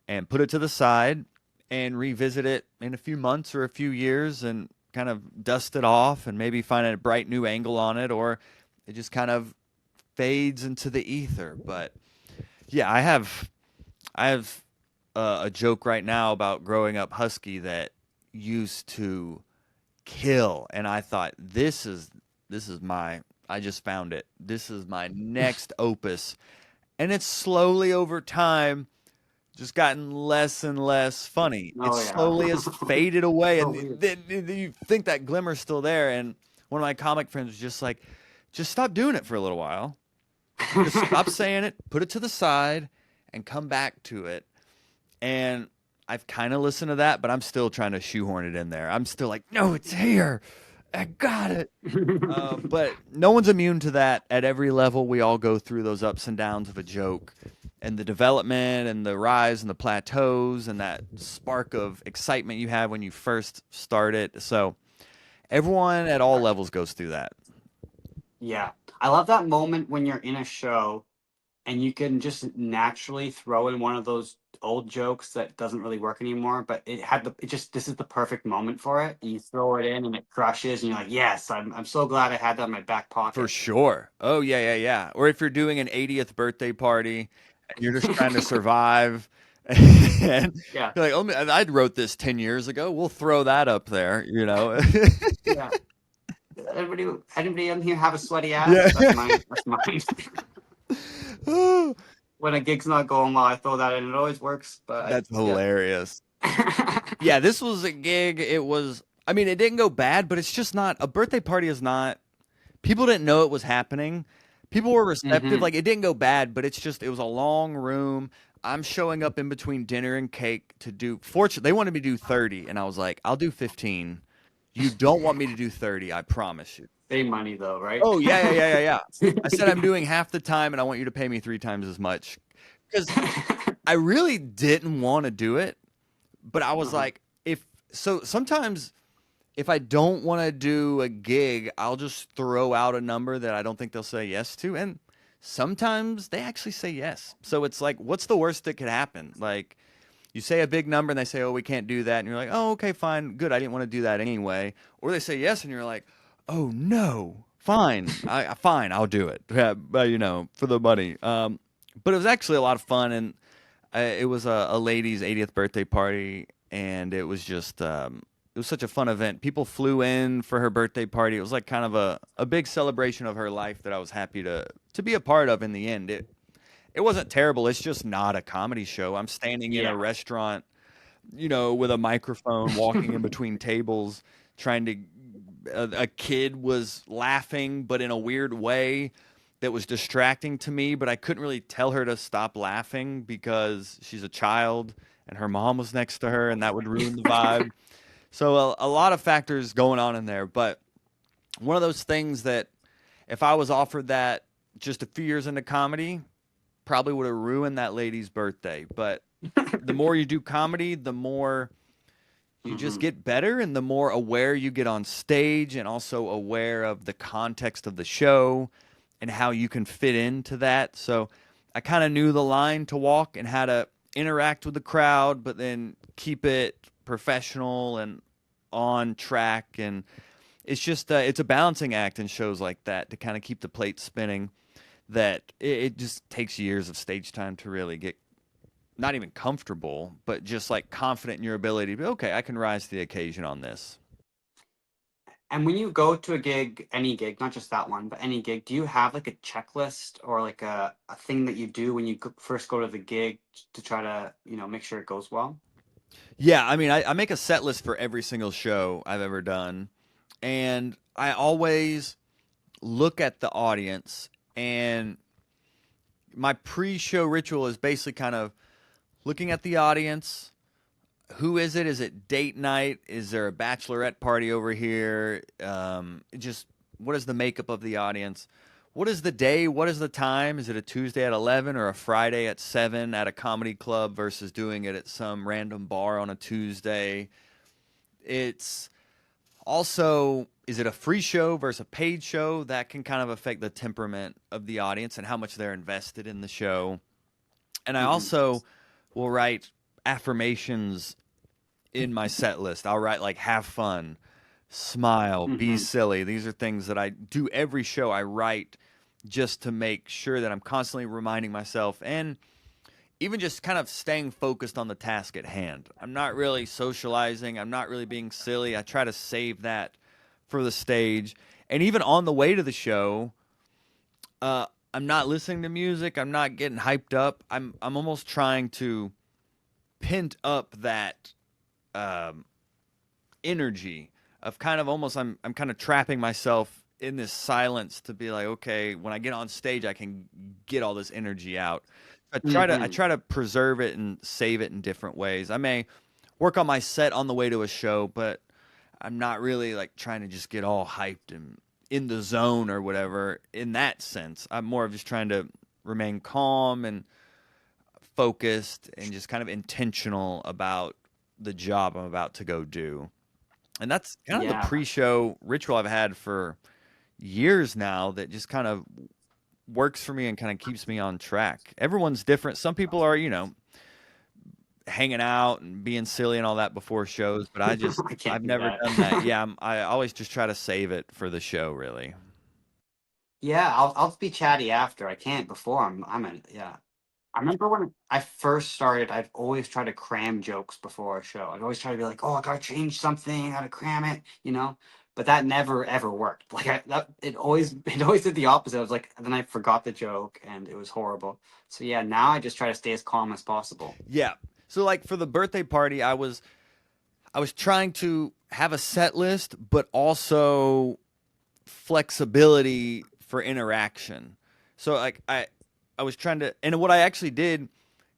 Speaker 2: and put it to the side and revisit it in a few months or a few years and kind of dust it off and maybe find a bright new angle on it, or it just kind of fades into the ether. But yeah, I have a joke right now about growing up husky that used to kill, and I thought this is my I just found it. This is my next opus, and it's slowly over time just gotten less and less funny. It
Speaker 1: Oh yeah.
Speaker 2: slowly has faded away,
Speaker 1: So
Speaker 2: and
Speaker 1: weird.
Speaker 2: then you think that glimmer's still there. And one of my comic friends was just like, just stop doing it for a little while. Just stop saying it, put it to the side, and come back to it. And I've kind of listened to that, but I'm still trying to shoehorn it in there. I'm still like, no, it's here. I got it. But no one's immune to that. At every level, we all go through those ups and downs of a joke, and the development and the rise and the plateaus and that spark of excitement you have when you first start it. So everyone at all levels goes through that.
Speaker 1: Yeah. I love that moment when you're in a show and you can just naturally throw in one of those old jokes that doesn't really work anymore, but this is the perfect moment for it. And you throw it in and it crushes and you're like, yes, I'm so glad I had that in my back
Speaker 2: For
Speaker 1: pocket.
Speaker 2: sure. Oh, yeah, yeah, yeah. Or if you're doing an 80th birthday party and you're just trying to survive, and
Speaker 1: Yeah.
Speaker 2: you're like, oh, I wrote this 10 years ago. We'll throw that up there, you know?
Speaker 1: Yeah. Anybody in here have a sweaty
Speaker 2: Yeah.
Speaker 1: ass? That's mine. That's mine. When a gig's not going well, I throw that in. It always works, but
Speaker 2: That's
Speaker 1: yeah.
Speaker 2: hilarious. Yeah, this was a gig. I mean, it didn't go bad, but it's just not, a birthday party is not, people didn't know it was happening. People were receptive.
Speaker 1: Hmm.
Speaker 2: Like, it didn't go bad, but it was a long room. I'm showing up in between dinner and cake to do, fortunately, they wanted me to do 30, and I was like, I'll do 15. You don't want me to do 30, I promise you.
Speaker 1: Save money though, right?
Speaker 2: Oh, yeah, yeah, yeah, yeah, yeah. I said, I'm doing half the time, and I want you to pay me 3 times as much. Because I really didn't want to do it, but I was
Speaker 1: Uh-huh.
Speaker 2: like, sometimes if I don't want to do a gig, I'll just throw out a number that I don't think they'll say yes to. And sometimes they actually say yes. So it's like, what's the worst that could happen? Like, you say a big number and they say, oh, we can't do that. And you're like, oh, okay, fine. Good. I didn't want to do that anyway. Or they say yes and you're like, oh, no. Fine. Fine. I'll do it. Yeah, but, for the money. But it was actually a lot of fun. And it was a lady's 80th birthday party. And it was just, it was such a fun event. People flew in for her birthday party. It was like kind of a big celebration of her life that I was happy to be a part of in the end. It wasn't terrible. It's just not a comedy show. I'm standing in a
Speaker 1: Yeah.
Speaker 2: restaurant, with a microphone, walking in between tables, trying to. A kid was laughing, but in a weird way that was distracting to me. But I couldn't really tell her to stop laughing because she's a child and her mom was next to her, and that would ruin the vibe. So a lot of factors going on in there, but one of those things that if I was offered that just a few years into comedy, probably would have ruined that lady's birthday. But the more you do comedy, the more you just
Speaker 1: Hmm.
Speaker 2: get better and the more aware you get on stage and also aware of the context of the show and how you can fit into that. So I kind of knew the line to walk and how to interact with the crowd, but then keep it professional and on track. And it's a balancing act in shows like that to kind of keep the plate spinning. That it just takes years of stage time to really get not even comfortable, but just like confident in your ability to be okay. I can rise to the occasion on this.
Speaker 1: And when you go to a gig, any gig, not just that one, but any gig, do you have like a checklist or like a thing that you do when you first go to the gig to try to, make sure it goes well?
Speaker 2: Yeah, I mean, I make a set list for every single show I've ever done, and I always look at the audience. And my pre-show ritual is basically kind of looking at the audience. Who is it? Is it date night? Is there a bachelorette party over here? Just what is the makeup of the audience? What is the day? What is the time? Is it a Tuesday at 11 or a Friday at 7 at a comedy club versus doing it at some random bar on a Tuesday? It's also, is it a free show versus a paid show? That can kind of affect the temperament of the audience and how much they're invested in the show. And I
Speaker 1: Hmm.
Speaker 2: also will write affirmations in my set list. I'll write like have fun, smile, be
Speaker 1: Hmm.
Speaker 2: silly. These are things that I do every show. I write just to make sure that I'm constantly reminding myself. And even just kind of staying focused on the task at hand. I'm not really socializing. I'm not really being silly. I try to save that for the stage. And even on the way to the show, I'm not listening to music. I'm not getting hyped up. I'm almost trying to pent up that um, energy of kind of almost I'm kind of trapping myself in this silence to be like, okay, when I get on stage, I can get all this energy out. I
Speaker 1: Hmm.
Speaker 2: try to preserve it and save it in different ways. I may work on my set on the way to a show, but I'm not really like trying to just get all hyped and in the zone or whatever in that sense. I'm more of just trying to remain calm and focused and just kind of intentional about the job I'm about to go do. And that's kind of the
Speaker 1: Yeah.
Speaker 2: pre-show ritual I've had for years now that just kind of works for me and kind of keeps me on track. Everyone's different. Some people are, hanging out and being silly and all that before shows, but
Speaker 1: I can't
Speaker 2: I've
Speaker 1: do
Speaker 2: never done that.
Speaker 1: that.
Speaker 2: Yeah, I always just try to save it for the show, really.
Speaker 1: Yeah, I'll be chatty after. I can't before. I'm a yeah. I remember when I first started, I'd always try to cram jokes before a show. I'd always try to be like, "Oh, I gotta change something, I gotta cram it," you know. But that never ever worked. Like it always it always did the opposite. I was like, then I forgot the joke, and it was horrible. So yeah, now I just try to stay as calm as possible.
Speaker 2: Yeah. So like for the birthday party, I was trying to have a set list, but also flexibility for interaction. So like I was trying to, and what I actually did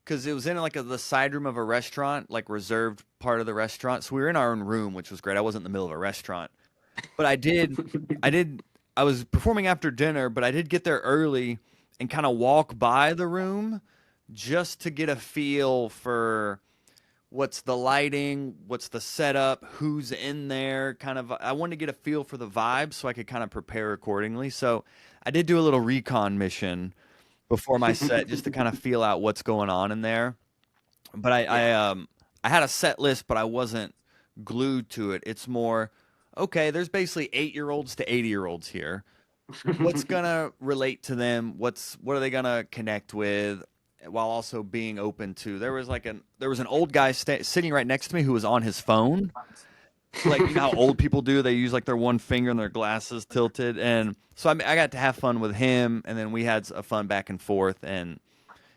Speaker 2: because it was in like the side room of a restaurant, like reserved part of the restaurant. So we were in our own room, which was great. I wasn't in the middle of a restaurant, but I did, I was performing after dinner, but I did get there early and kind of walk by the room just to get a feel for what's the lighting, what's the setup, who's in there, kind of I wanted to get a feel for the vibe so I could kind of prepare accordingly. So I did do a little recon mission before my set just to kind of feel out what's going on in there. But
Speaker 1: Yeah.
Speaker 2: I had a set list, but I wasn't glued to it. It's more okay, there's basically 8-year-olds to 80-year-olds here. What's gonna relate to them? What are they gonna connect with? While also being open to there was an old guy sitting right next to me who was on his phone. Like you know how old people do, they use like their one finger and their glasses tilted, and so I got to have fun with him, and then we had a fun back and forth, and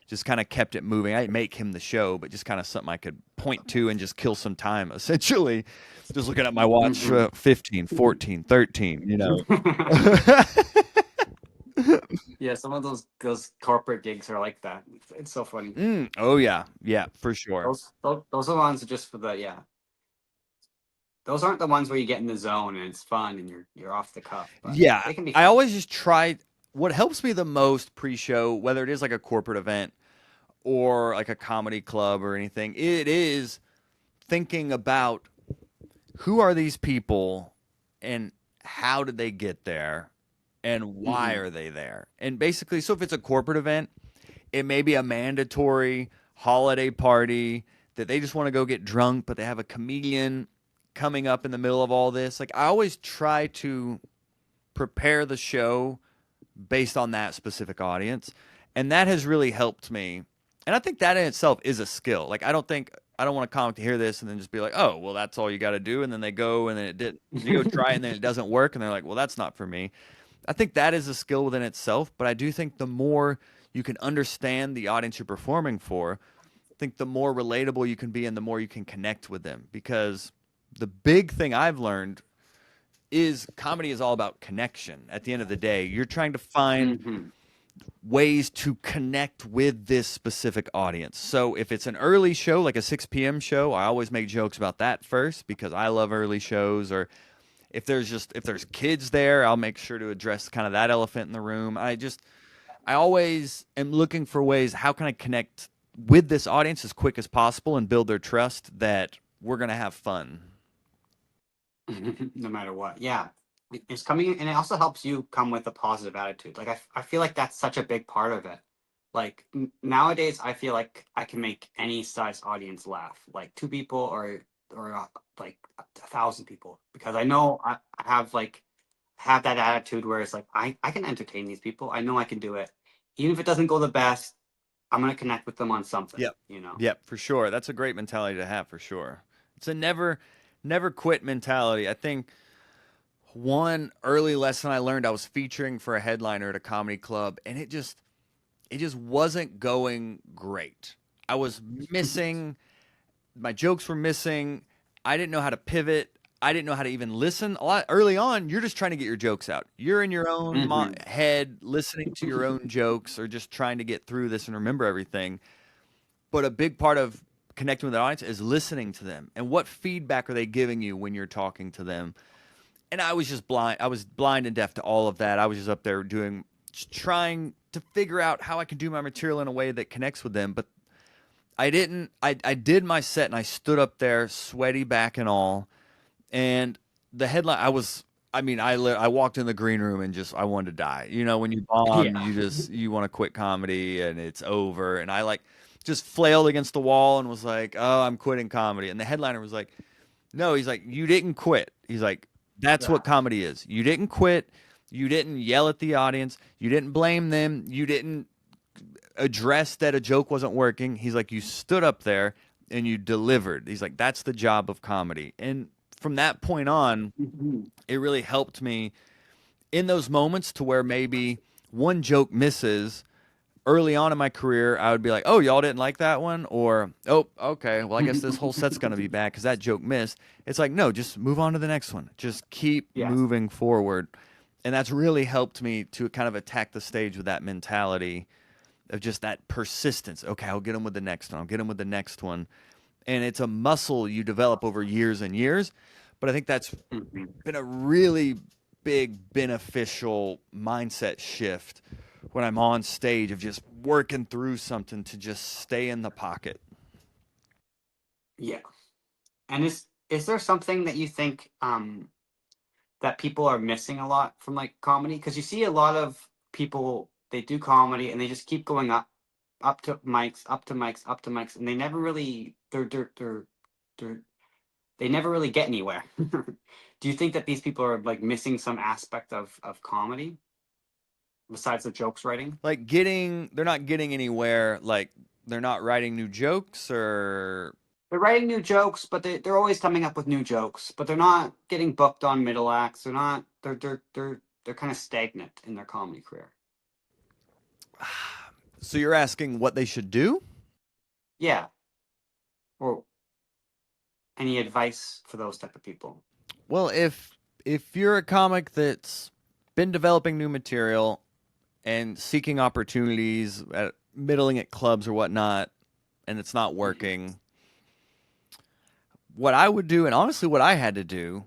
Speaker 2: just kind of kept it moving. I didn't make him the show, but just kind of something I could point to and just kill some time, essentially. Just looking at my watch,
Speaker 1: Mhm.
Speaker 2: 15, 14, 13, you know.
Speaker 1: Yeah, some of those corporate gigs are like that. It's so funny.
Speaker 2: Oh, yeah. Yeah, for sure.
Speaker 1: Those are the ones just for the yeah. Those aren't the ones where you get in the zone and it's fun and you're off the cuff, but
Speaker 2: Yeah,
Speaker 1: they can be
Speaker 2: I
Speaker 1: fun.
Speaker 2: always just try what helps me the most pre-show, whether it is like a corporate event or like a comedy club or anything, it is thinking about who are these people and how did they get there and why
Speaker 1: Hmm.
Speaker 2: are they there? And basically, so if it's a corporate event, it may be a mandatory holiday party that they just want to go get drunk, but they have a comedian coming up in the middle of all this. Like I always try to prepare the show based on that specific audience. And that has really helped me. And I think that in itself is a skill. Like I don't want a comic to hear this and then just be like, "Oh, well that's all you got to do." And then they go and then it did they go try it and then it doesn't work and they're like, "Well, that's not for me." I think that is a skill within itself, but I do think the more you can understand the audience you're performing for, I think the more relatable you can be and the more you can connect with them because the big thing I've learned is comedy is all about connection. At the end of the day, you're trying to find
Speaker 1: Hmm.
Speaker 2: ways to connect with this specific audience. So if it's an early show, like a 6 p.m. show, I always make jokes about that first because I love early shows. Or if there's kids there, I'll make sure to address kind of that elephant in the room. I always am looking for ways how can I connect with this audience as quick as possible and build their trust that we're gonna have fun.
Speaker 1: No matter what. Yeah. It's coming and it also helps you come with a positive attitude. Like I feel like that's such a big part of it. Like nowadays I feel like I can make any size audience laugh. Like two people or like 1,000 people because I know I have like have that attitude where it's like I can entertain these people. I know I can do it. Even if it doesn't go the best, I'm gonna connect with them on something,
Speaker 2: Yep.
Speaker 1: you know.
Speaker 2: Yep, for sure. That's a great mentality to have for sure. It's a never quit mentality. I think one early lesson I learned, I was featuring for a headliner at a comedy club, and it just wasn't going great. I was missing, my jokes were missing. I didn't know how to pivot. I didn't know how to even listen. A lot early on, you're just trying to get your jokes out. You're in your own
Speaker 1: Hmm.
Speaker 2: head listening to your own jokes or just trying to get through this and remember everything. But a big part of connecting with the audience is listening to them and what feedback are they giving you when you're talking to them. And I was just blind. I was blind and deaf to all of that. I was just up there just trying to figure out how I could do my material in a way that connects with them. But I didn't. I did my set and I stood up there, sweaty back and all. And the headline, I mean, I walked in the green room and just, I wanted to die. You know, when you bomb,
Speaker 1: Yeah.
Speaker 2: you want to quit comedy and it's over. And I like just flailed against the wall and was like, oh, I'm quitting comedy. And the headliner was like, no, he's like, you didn't quit. He's like, that's
Speaker 1: Yeah.
Speaker 2: what comedy is. You didn't quit. You didn't yell at the audience. You didn't blame them. You didn't address that a joke wasn't working. He's like, you stood up there and you delivered. He's like, that's the job of comedy. And from that point on,
Speaker 1: Mhm.
Speaker 2: it really helped me in those moments to where maybe one joke misses early on in my career. I would be like, oh, y'all didn't like that one, or oh, okay, well, I guess this whole set's going to be bad because that joke missed. It's like, no, just move on to the next one. Just keep
Speaker 1: Yes.
Speaker 2: moving forward. And that's really helped me to kind of attack the stage with that mentality of just that persistence. Okay, I'll get them with the next one. I'll get them with the next one. And it's a muscle you develop over years and years. But I think that's
Speaker 1: Mhm.
Speaker 2: been a really big beneficial mindset shift when I'm on stage of just working through something to just stay in the pocket.
Speaker 1: Yeah. And is there something that you think that people are missing a lot from like comedy? Because you see a lot of people, they do comedy and they just keep going up to mics, up to mics, up to mics, and they never really they're they never really get anywhere. Do you think that these people are like missing some aspect of comedy besides the jokes writing?
Speaker 2: Like they're not getting anywhere. Like they're not writing new jokes or
Speaker 1: They're writing new jokes, but they're always coming up with new jokes, but they're not getting booked on middle acts. They're not. They're kind of stagnant in their comedy career.
Speaker 2: so you're asking what they should do?
Speaker 1: Yeah. Or any advice for those type of people?
Speaker 2: Well, if you're a comic that's been developing new material and seeking opportunities at middling at clubs or whatnot, and it's not
Speaker 1: Mhm.
Speaker 2: working, what I would do, and honestly, what I had to do,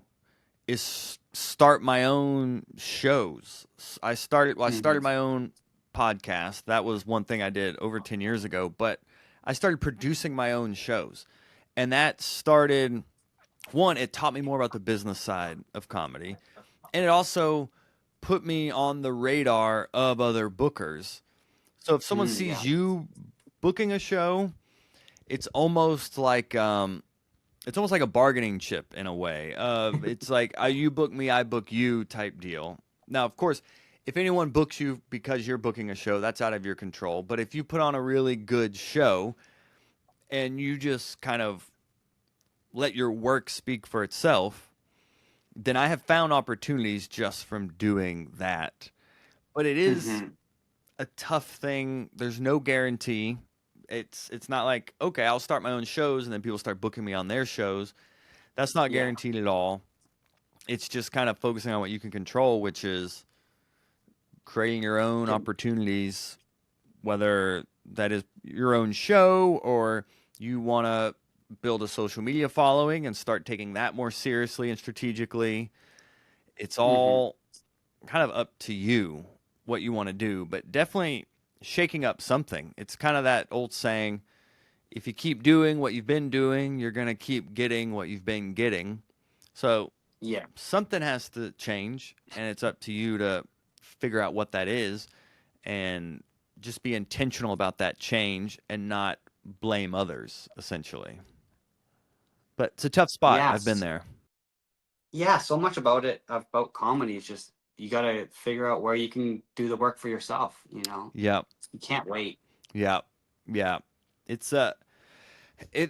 Speaker 2: is start my own shows. I started
Speaker 1: Mhm.
Speaker 2: my own podcast. That was one thing I did over 10 years ago, but I started producing my own shows. And that started one, it taught me more about the business side of comedy, and it also put me on the radar of other bookers. So if someone sees
Speaker 1: Yeah.
Speaker 2: you booking a show, it's almost like a bargaining chip in a way. It's like you book me, I book you type deal. Now, of course, if anyone books you because you're booking a show, that's out of your control. But if you put on a really good show and you just kind of let your work speak for itself, then I have found opportunities just from doing that. But it is
Speaker 1: Hmm.
Speaker 2: a tough thing. There's no guarantee. It's not like, okay, I'll start my own shows and then people start booking me on their shows. That's not
Speaker 1: Yeah.
Speaker 2: guaranteed at all. It's just kind of focusing on what you can control, which is creating your own
Speaker 1: Get-
Speaker 2: opportunities, whether that is your own show or you want to build a social media following and start taking that more seriously and strategically. It's
Speaker 1: mhm.
Speaker 2: all kind of up to you what you want to do, but definitely shaking up something. It's kind of that old saying, if you keep doing what you've been doing, you're going to keep getting what you've been getting. So
Speaker 1: Yeah.
Speaker 2: something has to change, and it's up to you to figure out what that is and just be intentional about that change and not blame others, essentially. But it's a tough spot. I've been
Speaker 1: Yes.
Speaker 2: there.
Speaker 1: Yeah. So much about it about comedy is just you got to figure out where you can do the work for yourself. You know,
Speaker 2: Yep.
Speaker 1: you can't wait.
Speaker 2: Yep. Yeah. It's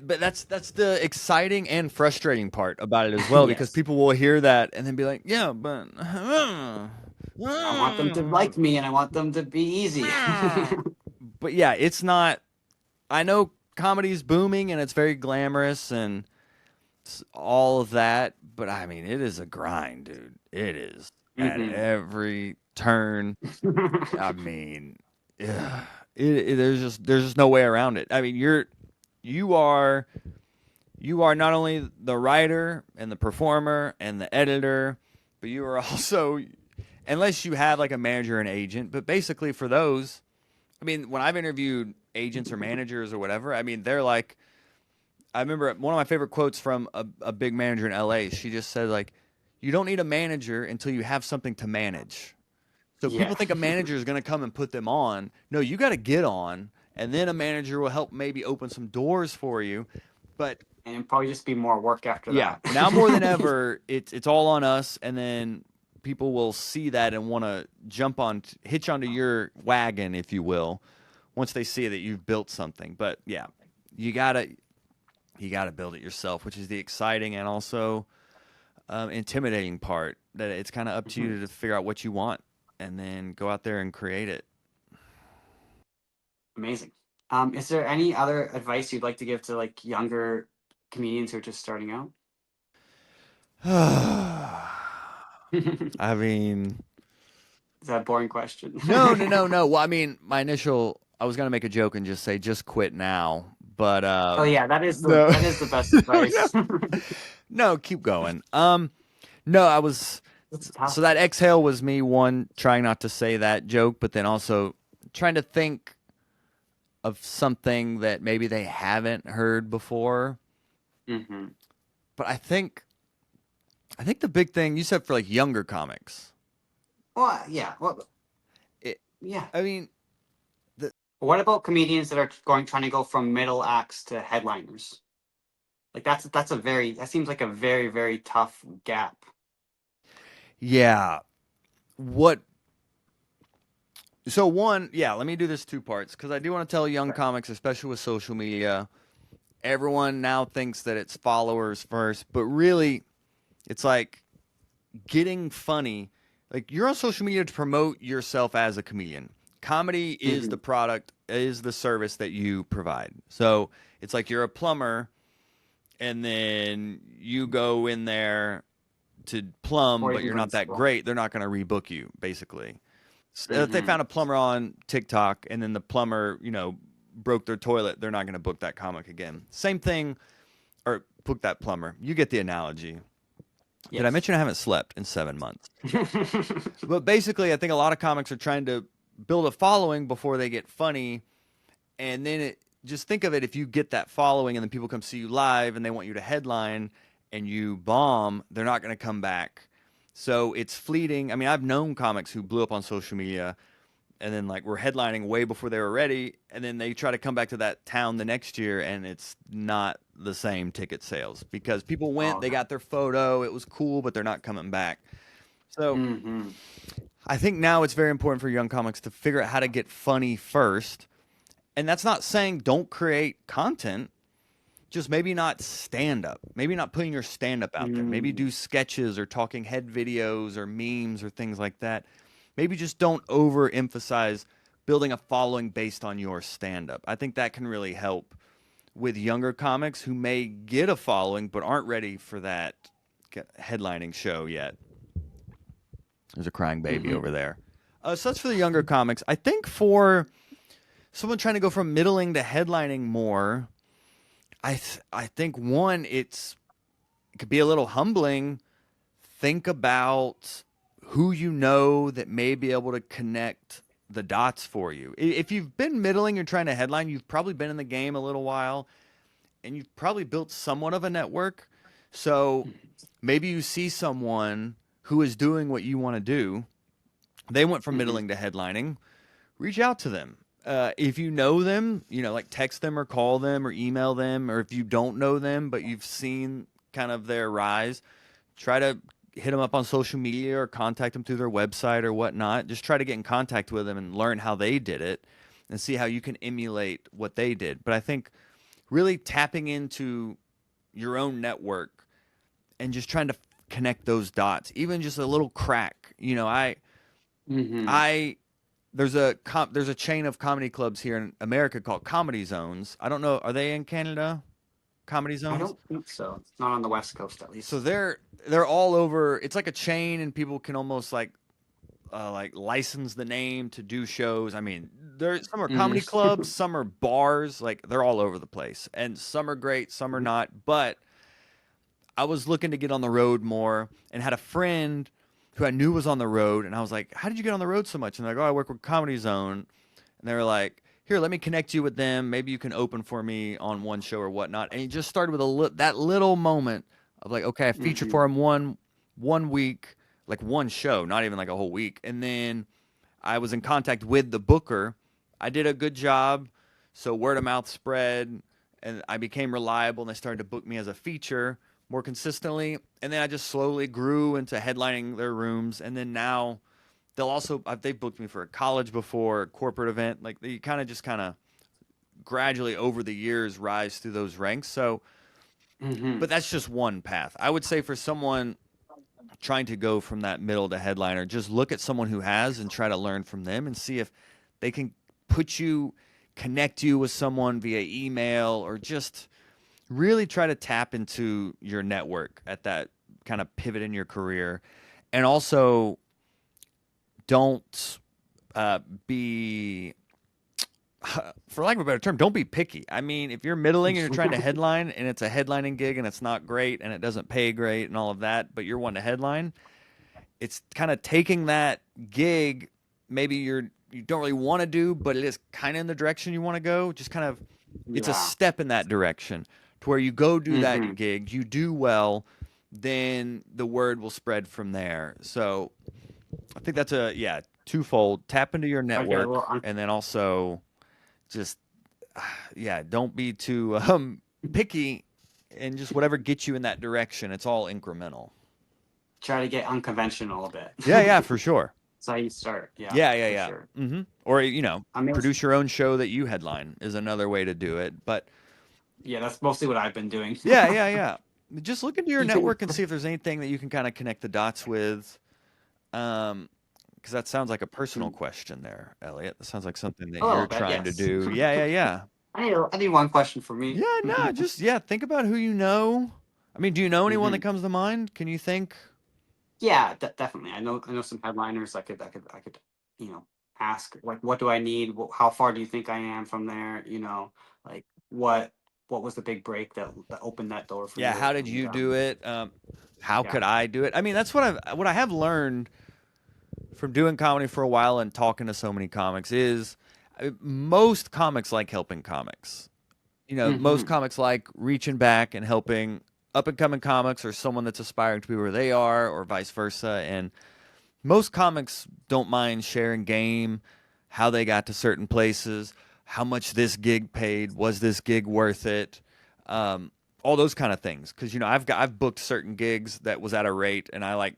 Speaker 2: but that's the exciting and frustrating part about it as well, because
Speaker 1: Yes.
Speaker 2: people will hear that and then be like, yeah, but
Speaker 1: I want them to like me and I want them to be easy.
Speaker 2: but yeah, it's not. I know comedy's booming and it's very glamorous and all of that, but I mean, it is a grind, dude. It is at
Speaker 1: Hmm.
Speaker 2: every turn. I mean, yeah, there's just no way around it. I mean, you are you are not only the writer and the performer and the editor, but you are also, unless you have like a manager and agent, but basically for those, I mean, when I've interviewed agents or managers or whatever, I mean, they're like, I remember one of my favorite quotes from a big manager in LA. She just said, like, you don't need a manager until you have something to manage. So
Speaker 1: Yeah.
Speaker 2: people think a manager is going to come and put them on. No, you got to get on, and then a manager will help maybe open some doors for you. But
Speaker 1: And it'd probably just be more work after
Speaker 2: yeah,
Speaker 1: that.
Speaker 2: now more than ever, it's all on us, and then people will see that and want to hitch onto your wagon, if you will, once they see that you've built something. But yeah, you gotta build it yourself, which is the exciting and also intimidating part. That it's kind of up to
Speaker 1: Mhm.
Speaker 2: you to figure out what you want, and then go out there and create it.
Speaker 1: Amazing. Is there any other advice you'd like to give to like younger comedians who are just starting out? Is
Speaker 2: I mean,
Speaker 1: that a boring question?
Speaker 2: no, no, no, no. Well, I mean, I was gonna make a joke and just say, just quit now. But
Speaker 1: Oh yeah,
Speaker 2: no,
Speaker 1: that is the best
Speaker 2: no,
Speaker 1: advice.
Speaker 2: no, keep going. No, I was.
Speaker 1: It's
Speaker 2: So
Speaker 1: tough.
Speaker 2: that exhale was me, one, trying not to say that joke, but then also trying to think of something that maybe they haven't heard before.
Speaker 1: Hmm.
Speaker 2: But I think the big thing you said for like younger comics.
Speaker 1: Well, yeah. Well,
Speaker 2: It,
Speaker 1: yeah.
Speaker 2: I mean, the
Speaker 1: What about comedians that are trying to go from middle acts to headliners? Like that seems like a very tough gap.
Speaker 2: yeah. What So one, yeah, let me do this two parts because I do want to tell young
Speaker 1: Right.
Speaker 2: comics, especially with social media, everyone now thinks that it's followers first, but really it's like getting funny. Like you're on social media to promote yourself as a comedian. Comedy is
Speaker 1: Hmm.
Speaker 2: the product, is the service that you provide. So it's like you're a plumber and then you go in there to plumb,
Speaker 1: Before you
Speaker 2: but
Speaker 1: can
Speaker 2: you're
Speaker 1: go to
Speaker 2: not that
Speaker 1: school.
Speaker 2: great. They're not going to rebook you, basically. If they
Speaker 1: Hmm.
Speaker 2: found a plumber on TikTok and then the plumber, broke their toilet, they're not going to book that comic again. Same thing, or book that plumber. You get the analogy. Did I
Speaker 1: Yes.
Speaker 2: mention I haven't slept in 7 months? But basically, I think a lot of comics are trying to build a following before they get funny. And then just think of it, if you get that following and then people come see you live and they want you to headline and you bomb, they're not going to come back. So it's fleeting. I mean, I've known comics who blew up on social media and then like were headlining way before they were ready, and then they try to come back to that town the next year and it's not the same ticket sales because people went,
Speaker 1: Oh
Speaker 2: they
Speaker 1: no.
Speaker 2: got their photo, it was cool, but they're not coming back. So
Speaker 1: Hmm.
Speaker 2: I think now it's very important for young comics to figure out how to get funny first. And that's not saying don't create content, just maybe not stand up, maybe not putting your stand up out there, maybe
Speaker 1: Mm.
Speaker 2: do sketches or talking head videos or memes or things like that. Maybe just don't overemphasize building a following based on your stand up. I think that can really help with younger comics who may get a following but aren't ready for that headlining show yet. There's a crying baby
Speaker 1: Hmm.
Speaker 2: over there. So that's for the younger comics. I think for someone trying to go from middling to headlining more, I think one, it could be a little humbling. Think about who you know that may be able to connect the dots for you. If you've been middling, you're trying to headline, you've probably been in the game a little while and you've probably built somewhat of a network. So maybe you see someone who is doing what you want to do. They went from
Speaker 1: Hmm.
Speaker 2: middling to headlining. Reach out to them. If you know them, like text them or call them or email them, or if you don't know them but you've seen kind of their rise, try to hit them up on social media or contact them through their website or whatnot. Just try to get in contact with them and learn how they did it. and see how you can emulate what they did. But I think really tapping into your own network and just trying to connect those dots, even just a little crack.
Speaker 1: Hmm.
Speaker 2: I there's a chain of comedy clubs here in America called Comedy Zones. I don't know, are they in Canada? Comedy
Speaker 1: I
Speaker 2: Zones?
Speaker 1: don't think so. It's not on the West Coast, at
Speaker 2: So
Speaker 1: least.
Speaker 2: they're all over. It's like a chain, and people can almost like license the name to do shows. I mean, there some are
Speaker 1: Hmm.
Speaker 2: comedy clubs, some are bars. Like they're all over the place, and some are great, some are not. But I was looking to get on the road more, and had a friend who I knew was on the road, and I was like, "How did you get on the road so much?" And they're like, "Oh, I work with Comedy Zone," and they were like, "Here, let me connect you with them. Maybe you can open for me on one show or whatnot." And it just started with that little moment of like, okay, I featured
Speaker 1: Hmm.
Speaker 2: for him one week, like one show, not even like a whole week, and then I was in contact with the booker. I did a good job, so word of mouth spread, and I became reliable, and they started to book me as a feature more consistently. And then I just slowly grew into headlining their rooms, and then now they've booked me for a college before, a corporate event. Like you kind of gradually over the years rise through those ranks. So,
Speaker 1: Hmm.
Speaker 2: but that's just one path. I would say for someone trying to go from that middle to headliner, just look at someone who has and try to learn from them and see if they can connect you with someone via email, or just really try to tap into your network at that kind of pivot in your career. And also, don't be, for lack of a better term, don't be picky. I mean, if you're middling and you're trying to headline and it's a headlining gig and it's not great and it doesn't pay great and all of that, but you're one to headline, it's kind of taking that gig maybe you don't really want to do, but it is kind of in the direction you want to go. Just kind of, it's a
Speaker 1: Yeah.
Speaker 2: step in that direction to where you go do that
Speaker 1: Hmm.
Speaker 2: gig, you do well, then the word will spread from there. So I think that's twofold. Tap into your
Speaker 1: I get a
Speaker 2: network,
Speaker 1: little
Speaker 2: and then also just don't be too picky, and just whatever gets you in that direction. It's all incremental.
Speaker 1: try to get unconventional a
Speaker 2: Yeah,
Speaker 1: bit.
Speaker 2: yeah, for sure.
Speaker 1: That's how you start. Yeah,
Speaker 2: Yeah, yeah,
Speaker 1: for
Speaker 2: yeah.
Speaker 1: sure.
Speaker 2: Or
Speaker 1: I mean,
Speaker 2: produce your own show that you headline is another way to do it. But
Speaker 1: yeah, that's mostly what I've been doing.
Speaker 2: yeah, yeah, yeah. Just look into your
Speaker 1: You can.
Speaker 2: network and see if there's anything that you can kind of connect the dots with. Because that sounds like a personal question there, Elliot. That sounds like something that
Speaker 1: A
Speaker 2: you're
Speaker 1: little bit,
Speaker 2: trying to
Speaker 1: yes.
Speaker 2: do. Yeah, yeah, yeah.
Speaker 1: I need one question for me.
Speaker 2: Yeah, no, just think about who you know. I mean, do you know anyone that
Speaker 1: Hmm.
Speaker 2: comes to mind? Can you think?
Speaker 1: Yeah, definitely. I know some headliners. I could, you know, ask like, what do I need? How far do you think I am from there? Like what was the big break that opened that door for
Speaker 2: Yeah,
Speaker 1: you?
Speaker 2: how did
Speaker 1: And
Speaker 2: you do it? How
Speaker 1: yeah.
Speaker 2: could I do it? I mean, that's what I have learned from doing comedy for a while and talking to so many comics is most comics like helping comics. Most
Speaker 1: Hmm.
Speaker 2: comics like reaching back and helping up and coming comics or someone that's aspiring to be where they are, or vice versa. And most comics don't mind sharing game, how they got to certain places, how much this gig paid, was this gig worth it, all those kind of things. Because I've booked certain gigs that was at a rate, and I like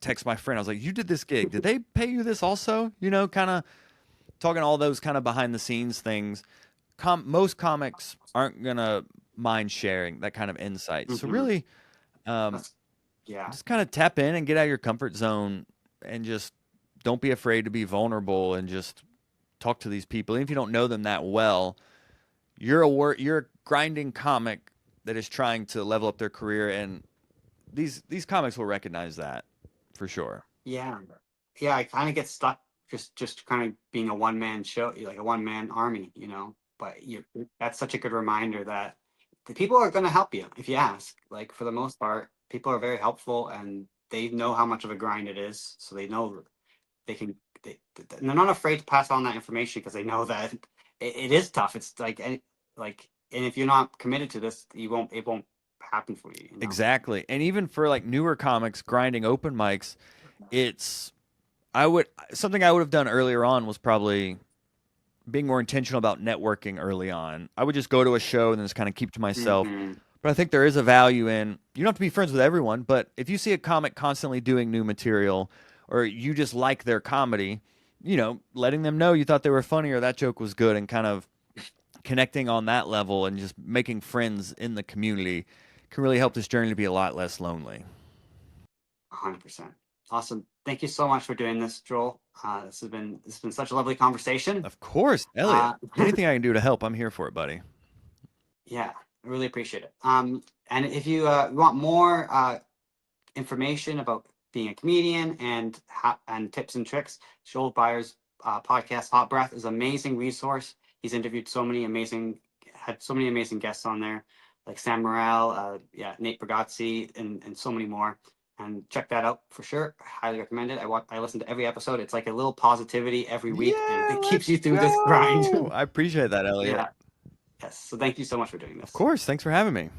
Speaker 2: text my friend. I was like, "You did this gig? Did they pay you this also?" Kind of talking all those kind of behind the scenes things. Most comics aren't gonna mind sharing that kind of insight. So
Speaker 1: Hmm.
Speaker 2: really, um,
Speaker 1: That's yeah.
Speaker 2: just kind of tap in and get out of your comfort zone, and just don't be afraid to be vulnerable and just talk to these people. Even if you don't know them that well, you're a grinding comic that is trying to level up their career, and these comics will recognize that for sure.
Speaker 1: Yeah. Yeah, I kind of get stuck just kind of being a one man show, like a one man army. But that's such a good reminder that the people are going to help you if you ask. Like for the most part, people are very helpful and they know how much of a grind it is, so they know they can. They're not afraid to pass on that information because they know that it is tough. It's and if you're not committed to this, it won't happen for you.
Speaker 2: Exactly. And even for like newer comics grinding open mics, it's I would something I would have done earlier on was probably being more intentional about networking early on. I would just go to a show and then just kind of keep to myself.
Speaker 1: Hmm.
Speaker 2: But I think there is a value in, you don't have to be friends with everyone, but if you see a comic constantly doing new material, or you just like their comedy, letting them know you thought they were funny or that joke was good, and kind of connecting on that level and just making friends in the community can really help this journey to be a lot less lonely.
Speaker 1: 100%. Awesome. Thank you so much for doing this, Joel. This has been such a lovely conversation.
Speaker 2: Of course, Elyott. Anything I can do to help, I'm here for it, buddy.
Speaker 1: Yeah, I really appreciate it. And if you want more information about being a comedian and tips and tricks, Joel Byars' podcast Hot Breath is an amazing resource. He's interviewed had so many amazing guests on there, like Sam Morrell, Nate Bargatze, and so many more. And check that out for sure. I highly recommend it. I listen to every episode. It's like a little positivity every week, and it keeps you through this grind.
Speaker 2: I appreciate that, Elyott.
Speaker 1: Yeah. Yes. So thank you so much for doing this.
Speaker 2: Of course. Thanks for having me.